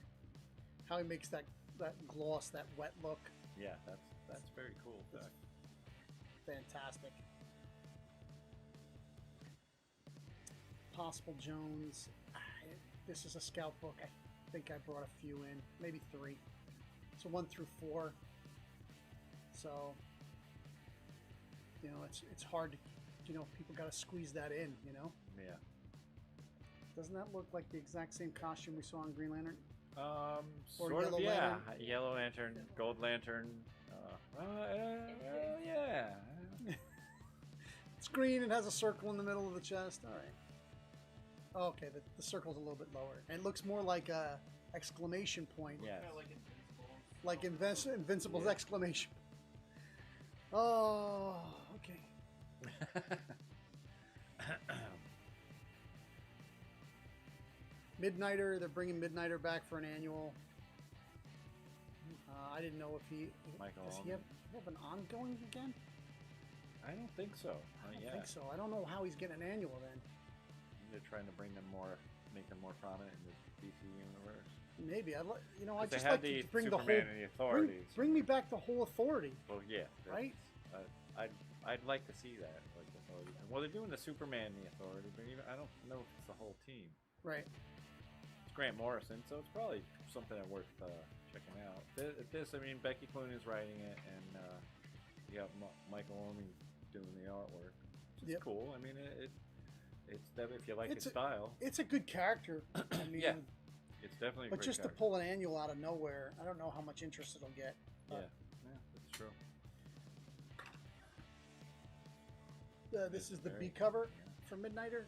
How he makes that gloss, that wet look. Yeah, that's very cool. Fantastic. Possible Jones. This is a scout book. I think I brought a few in, maybe 3. So 1 through 4. So it's hard to, people got to squeeze that in, Yeah. Doesn't that look like the exact same costume we saw on Green Lantern? Sort Yellow of, yeah. Lantern? Yellow Lantern, Gold Lantern. Yeah. It's green and has a circle in the middle of the chest. All right. Okay, the circle's a little bit lower. And it looks more like a exclamation point. Yes. Like Invincible. Like Invincible's exclamation. Oh, okay. Midnighter, they're bringing Midnighter back for an annual. I didn't know if does he have an ongoing again? I don't think so. I don't think so. I don't know how he's getting an annual then. They're trying to make them more prominent in the DC universe. Maybe I They just had like the to bring the Superman whole and the authorities. bring me back the whole authority. Well, yeah, Right? I'd like to see that, like authority. Well, they're doing the Superman and the authority, but even, I don't know if it's the whole team. Right. It's Grant Morrison, so it's probably something that worth checking out. This, I mean, Becky Cloonan is writing it, and you got Michael Omi doing the artwork. It's cool. I mean, it's if you like his style. It's a good character. I mean, yeah, it's definitely. But just character. to pull an annual out of nowhere, I don't know how much interest it'll get. Yeah, that's true. This is the B cover for Midnighter.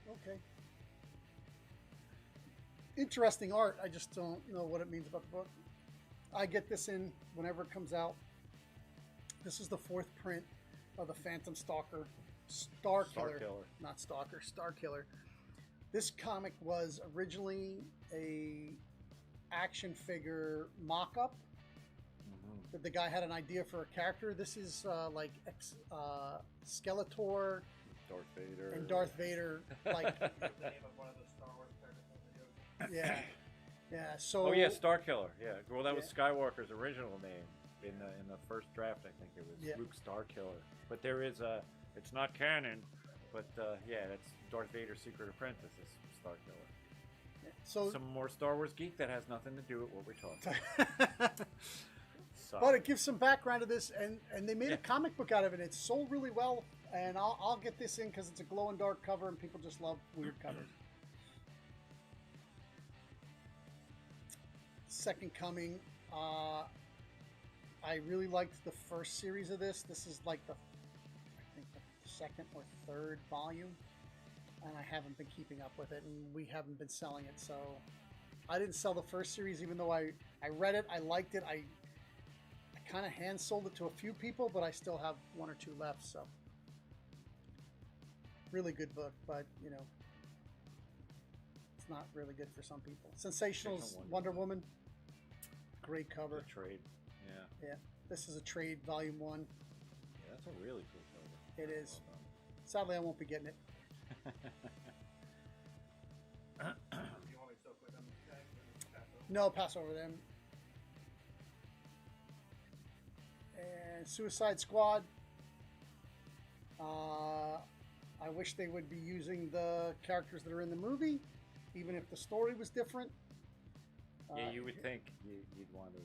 Okay. Interesting art. I just don't know what it means about the book. I get this in whenever it comes out. This is the 4th print of the Phantom Stalker Star Killer. Not Stalker, Star Killer. This comic was originally a action figure mock-up. That the guy had an idea for a character. This is like Skeletor, Darth Vader, like yeah. So Star Killer. Yeah, well, that was Skywalker's original name in the first draft. I think it was Luke Star Killer. But there is it's not canon. But that's Darth Vader's secret apprentice is Star Killer. So some more Star Wars geek that has nothing to do with what we're talking about. But it gives some background to this, and they made a comic book out of it. It's sold really well, and I'll get this in because it's a glow-in-dark cover, and people just love weird covers. Second Coming. I really liked the first series of this. This is like the 2nd or 3rd volume, and I haven't been keeping up with it, and we haven't been selling it. So I didn't sell the first series, even though I read it, I liked it. I kind of hand sold it to a few people, but I still have 1 or 2 left. So really good book, but it's not really good for some people. Sensational's Wonder Woman, great cover. Trade, yeah. This is a trade, volume 1. Yeah, that's a really cool cover. It is. Sadly, I won't be getting it. No, pass over them. And Suicide Squad. I wish they would be using the characters that are in the movie, even if the story was different. Yeah, you would think you'd want to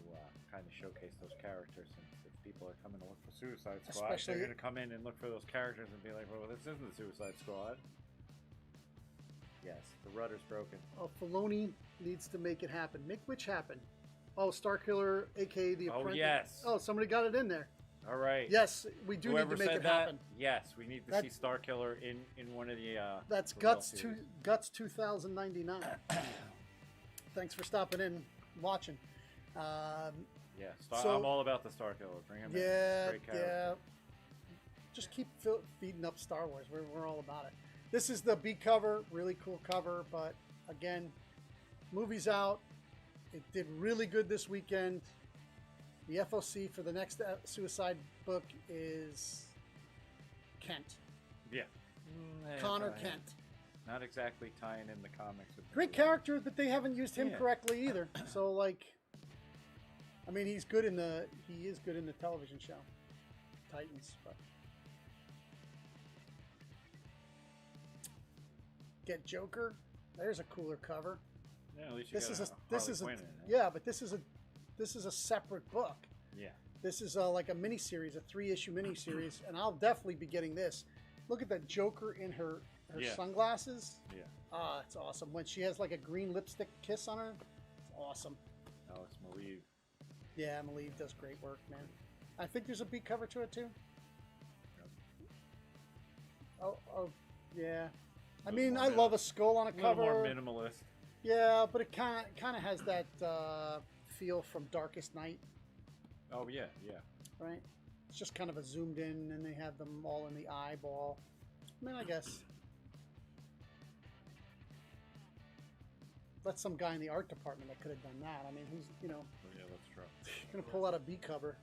kind of showcase those characters, since if people are coming to look for Suicide Squad, they're going to come in and look for those characters and be like, well, this isn't the Suicide Squad. Yes, the rudder's broken. Oh, Filoni needs to make it happen. Make which happen? Oh, Starkiller, a.k.a. the Apprentice. Oh, yes. Oh, somebody got it in there. All right. Yes, we do need to make it happen. Yes, we need to see Starkiller in one of the... That's Guts 2099. Thanks for stopping in, watching. I'm all about the Starkiller. Bring him in. Great character. Yeah. Just keep feeding up Star Wars. We're all about it. This is the B cover, really cool cover, but again, movie's out. It did really good this weekend. The FOC for the next Suicide book is Kent. Yeah. Connor Kent. Not exactly tying in the comics. Great character, but they haven't used him correctly either. So, like, I mean, he is good in the television show, Titans. But get Joker. There's a cooler cover. Yeah, at least this is a separate book. Yeah. This is like a miniseries, a 3-issue miniseries, and I'll definitely be getting this. Look at that Joker in her sunglasses. Yeah. Ah, it's awesome. When she has like a green lipstick kiss on her, it's awesome. Alex Maleev. Yeah, Maleev does great work, man. I think there's a B cover to it too. Yep. Oh, yeah. I mean, I love a skull on a cover. A little more minimalist. Yeah, but it kind of has that feel from Darkest Night. Oh yeah, yeah. Right. It's just kind of a zoomed in, and they have them all in the eyeball. I mean, I guess that's some guy in the art department that could have done that. I mean, who's Oh, yeah, that's true. gonna pull out a B cover?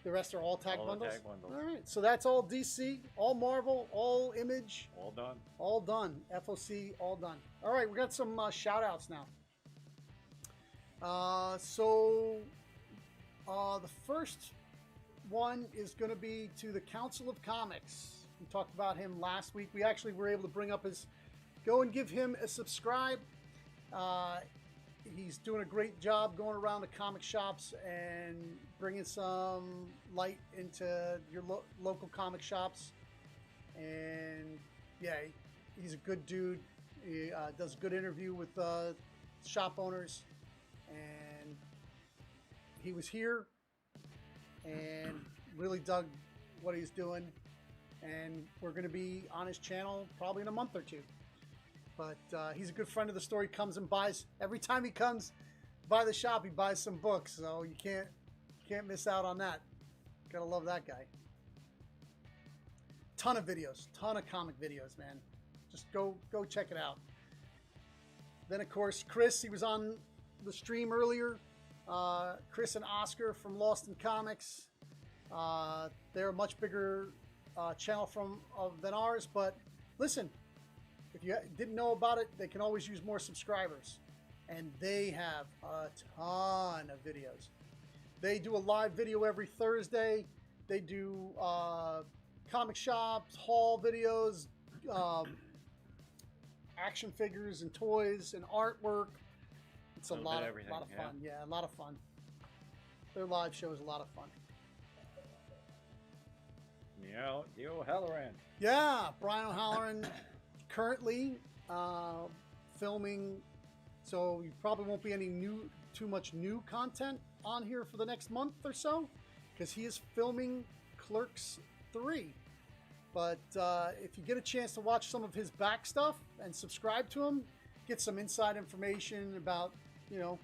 The rest are all tag All bundles? tag bundles. All right. So that's all DC, all Marvel, all Image. All done. All done. FOC, all done. All right. We got some shout outs now. The first one is going to be to the Council of Comics. We talked about him last week. We actually were able to bring up his... Go and give him a subscribe. He's doing a great job going around the comic shops and bringing some light into your local comic shops. And yeah, he's a good dude. He does a good interview with shop owners. And he was here and really dug what he's doing. And we're going to be on his channel probably in a month or two. But he's a good friend of the store. He comes and buys, every time he comes by the shop, he buys some books. So you can't miss out on that. Gotta love that guy. Ton of videos, ton of comic videos, man. Just go check it out. Then of course, Chris, he was on the stream earlier. Chris and Oscar from Lost in Comics. They're a much bigger channel than ours, but listen, if you didn't know about it, they can always use more subscribers. And they have a ton of videos. They do a live video every Thursday. They do comic shops, haul videos, action figures and toys and artwork. It's a lot of fun. Yeah, a lot of fun. Their live show is a lot of fun. Yeah, the O'Halloran. Yeah, Brian O'Halloran currently filming, so you probably won't be any too much new content on here for the next month or so, because he is filming Clerks 3. But if you get a chance to watch some of his back stuff and subscribe to him, get some inside information about, you know,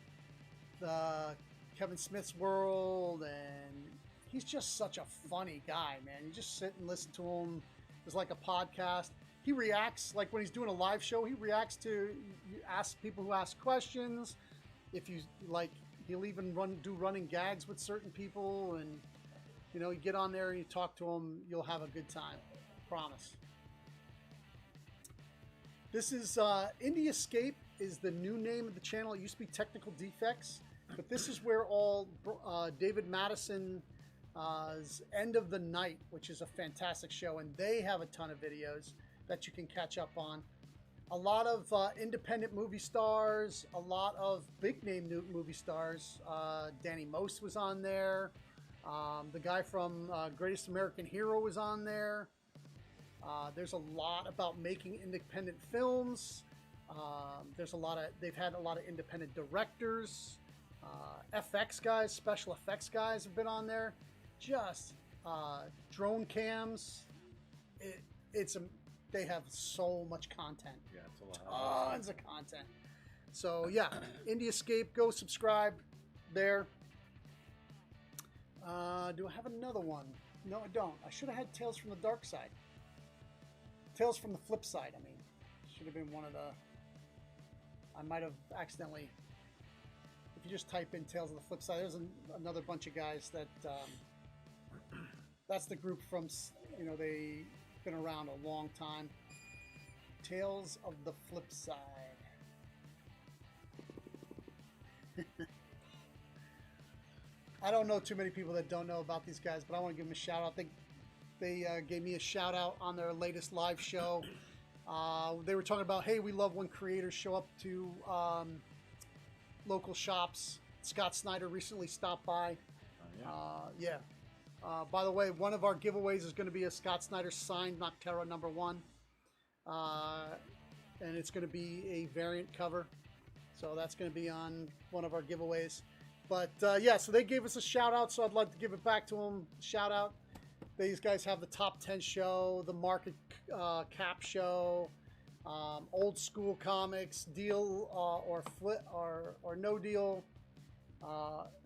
the Kevin Smith's world, and he's just such a funny guy, man. You just sit and listen to him. It's like a podcast. He reacts, like when he's doing a live show, he reacts to, you ask people who ask questions. If you like, he'll even do running gags with certain people, and you know, you get on there and you talk to him, you'll have a good time. Promise. This is Indy Escape is the new name of the channel. It used to be Technical Defects, but this is where all David Madison's End of the Night, which is a fantastic show, and they have a ton of videos that you can catch up on. A lot of independent movie stars, a lot of big name new movie stars. Danny Most was on there. The guy from Greatest American Hero was on there. There's a lot about making independent films. They've had a lot of independent directors. FX guys, special effects guys have been on there. Just drone cams. They have so much content. Yeah, it's a lot. Tons of content. So yeah, Indy Escape, go subscribe there. Do I have another one? No, I don't. I should have had Tales from the Dark Side. Tales from the Flip Side, I mean. Should have been one of the... I might have accidentally... If you just type in Tales of the Flip Side, there's another bunch of guys that... that's the group from, you know, they've been around a long time. Tales of the Flip Side. I don't know too many people that don't know about these guys, but I want to give them a shout out. They gave me a shout out on their latest live show. They were talking about, hey, we love when creators show up to local shops. Scott Snyder recently stopped by. By the way, one of our giveaways is going to be a Scott Snyder signed Noctera #1. And it's going to be a variant cover. So that's going to be on one of our giveaways. But yeah, so they gave us a shout out, so I'd like to give it back to them. Shout out. These guys have the Top 10 show, the Market Cap show, Old School Comics, Deal or Flip or No Deal,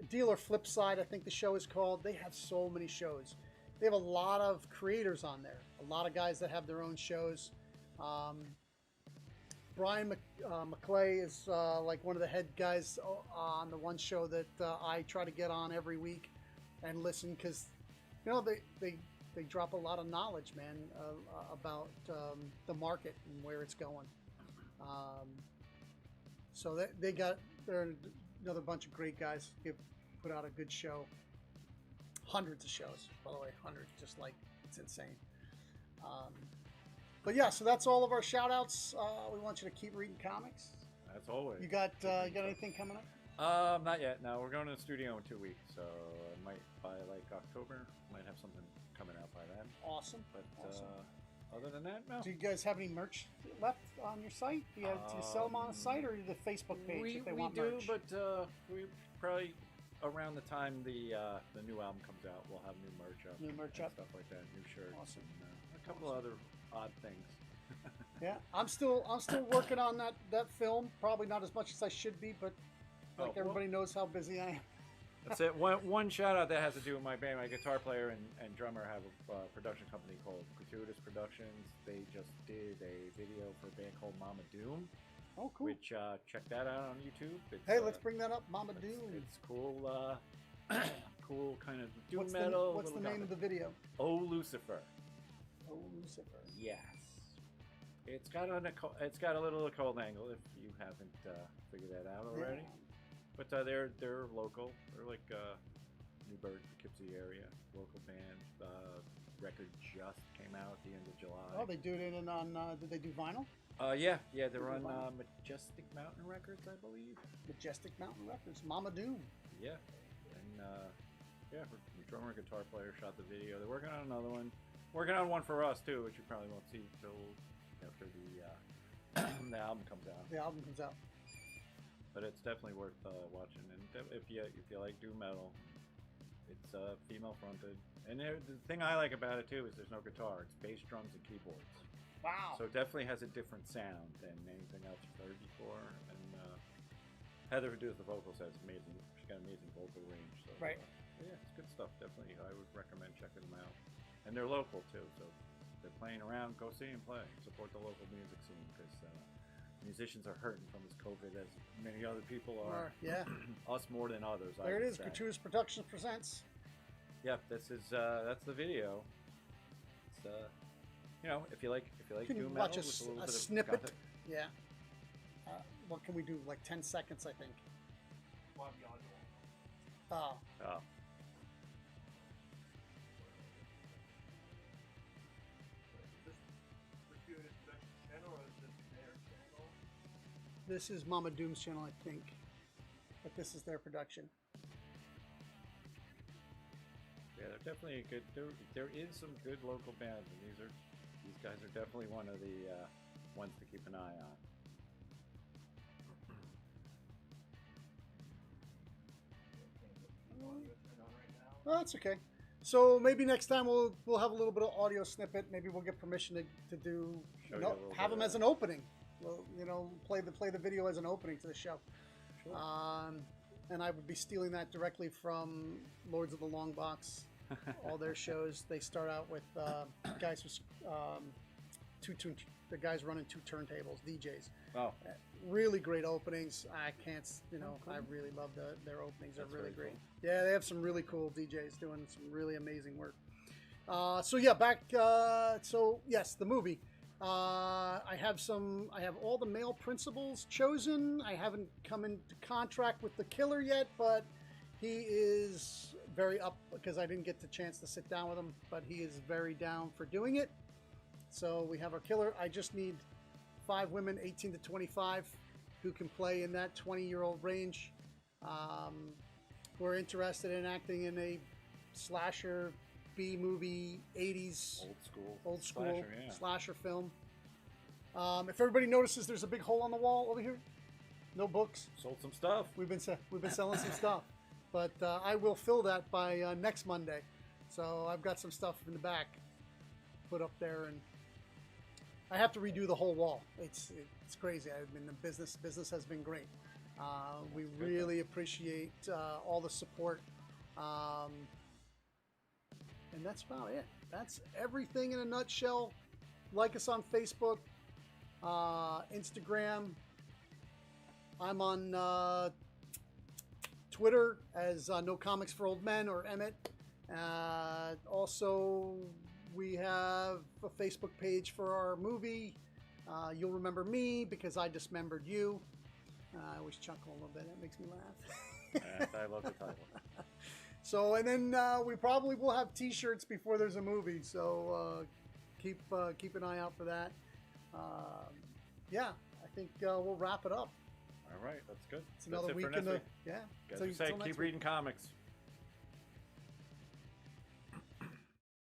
Deal or Flip Side, I think the show is called. They have so many shows. They have a lot of creators on there, a lot of guys that have their own shows. Brian McClay is like one of the head guys on the one show that I try to get on every week and listen, because you know, they drop a lot of knowledge, man, about the market and where it's going. So they're another bunch of great guys. Put out a good show. Hundreds of shows, by the way, hundreds, just like it's insane. But yeah, so that's all of our shout outs. We want you to keep reading comics. That's always. You got anything coming up? Not yet. No, we're going to the studio in 2 weeks, so I might by like October might have something coming out by then. Awesome. But awesome. Other than that, no. Do you guys have any merch left on your site? Do you sell them on the site or the Facebook page if they want merch? We do, but we probably around the time the new album comes out, we'll have new merch up. New merch up. Stuff like that, new shirts. Awesome. And, a couple other odd things. Yeah, I'm still working on that film. Probably not as much as I should be, but everybody knows how busy I am. That's it. One shout out that has to do with my band. My guitar player and drummer have a production company called Gratuitous Productions. They just did a video for a band called Mama Doom. Oh, cool. Which check that out on YouTube. Hey, let's bring that up, Mama Doom. It's cool. Cool kind of doom metal. What's the name of the video? Oh Lucifer. Oh Lucifer. Yes. It's got a little occult angle if you haven't figured that out already. Yeah. But they're local. They're like Newburgh, Poughkeepsie area, local band. Record just came out at the end of July. Oh, they do it did they do vinyl? Yeah, they're on Majestic Mountain Records, I believe. Majestic Mountain Records, Mama Doom. Yeah, and her drummer and guitar player shot the video. They're working on another one. Working on one for us too, which you probably won't see till after the album comes out. The album comes out. But it's definitely worth watching. And if you like doom metal, it's female fronted. And the thing I like about it too is there's no guitar. It's bass, drums, and keyboards. Wow. So it definitely has a different sound than anything else you've heard before. And Heather, who does the vocals, has amazing. She's got amazing vocal range. So, right. Yeah, it's good stuff. Definitely, I would recommend checking them out. And they're local too, so if they're playing around. Go see them play. Support the local music scene because musicians are hurting from this COVID, as many other people are. Yeah. Us more than others. There it is. Gratuitous Productions presents. Yep, this is that's the video. It's if you like doom metal, watch with a little bit snippet. Of yeah. What can we do? Like 10 seconds, I think. Oh. Oh. This is Mama Doom's channel, I think. But this is their production. Yeah, they're definitely a good. There is some good local bands, and these guys are definitely one of the ones to keep an eye on. Well, that's okay. So maybe next time we'll have a little bit of audio snippet. Maybe we'll get permission to do have them as an opening. Well, play the video as an opening to the show. Sure. And I would be stealing that directly from Lords of the Long Box. All their shows, they start out with guys with the guys running 2 turntables, DJs. Oh, really great openings. I can't, cool. I really love their openings. They're really great. Cool. Yeah, they have some really cool DJs doing some really amazing work. So yeah, back. So yes, the movie. I have all the male principals chosen. I haven't come into contract with the killer yet, but he is very up because I didn't get the chance to sit down with him, but he is very down for doing it. So we have our killer. I just need 5 women, 18 to 25, who can play in that 20-year-old range. Who are interested in acting in a slasher B-movie, 80s, old school slasher film. If everybody notices, there's a big hole on the wall over here. No books. Sold some stuff. We've been selling some stuff, but I will fill that by next Monday. So I've got some stuff in the back put up there, and I have to redo the whole wall. It's crazy. I mean, the business has been great. We really appreciate all the support. And that's about it. That's everything in a nutshell. Like us on Facebook, Instagram. I'm on Twitter as No Comics for Old Men or Emmett. Also also, we have a Facebook page for our movie. You'll remember me because I dismembered you. I always chuckle a little bit. It makes me laugh. I love the title. So, and then we probably will have T-shirts before there's a movie. So keep an eye out for that. Yeah, I think we'll wrap it up. All right, that's good. It's another That's it week for next in the week. yeah. As So we say, until next keep week. reading comics.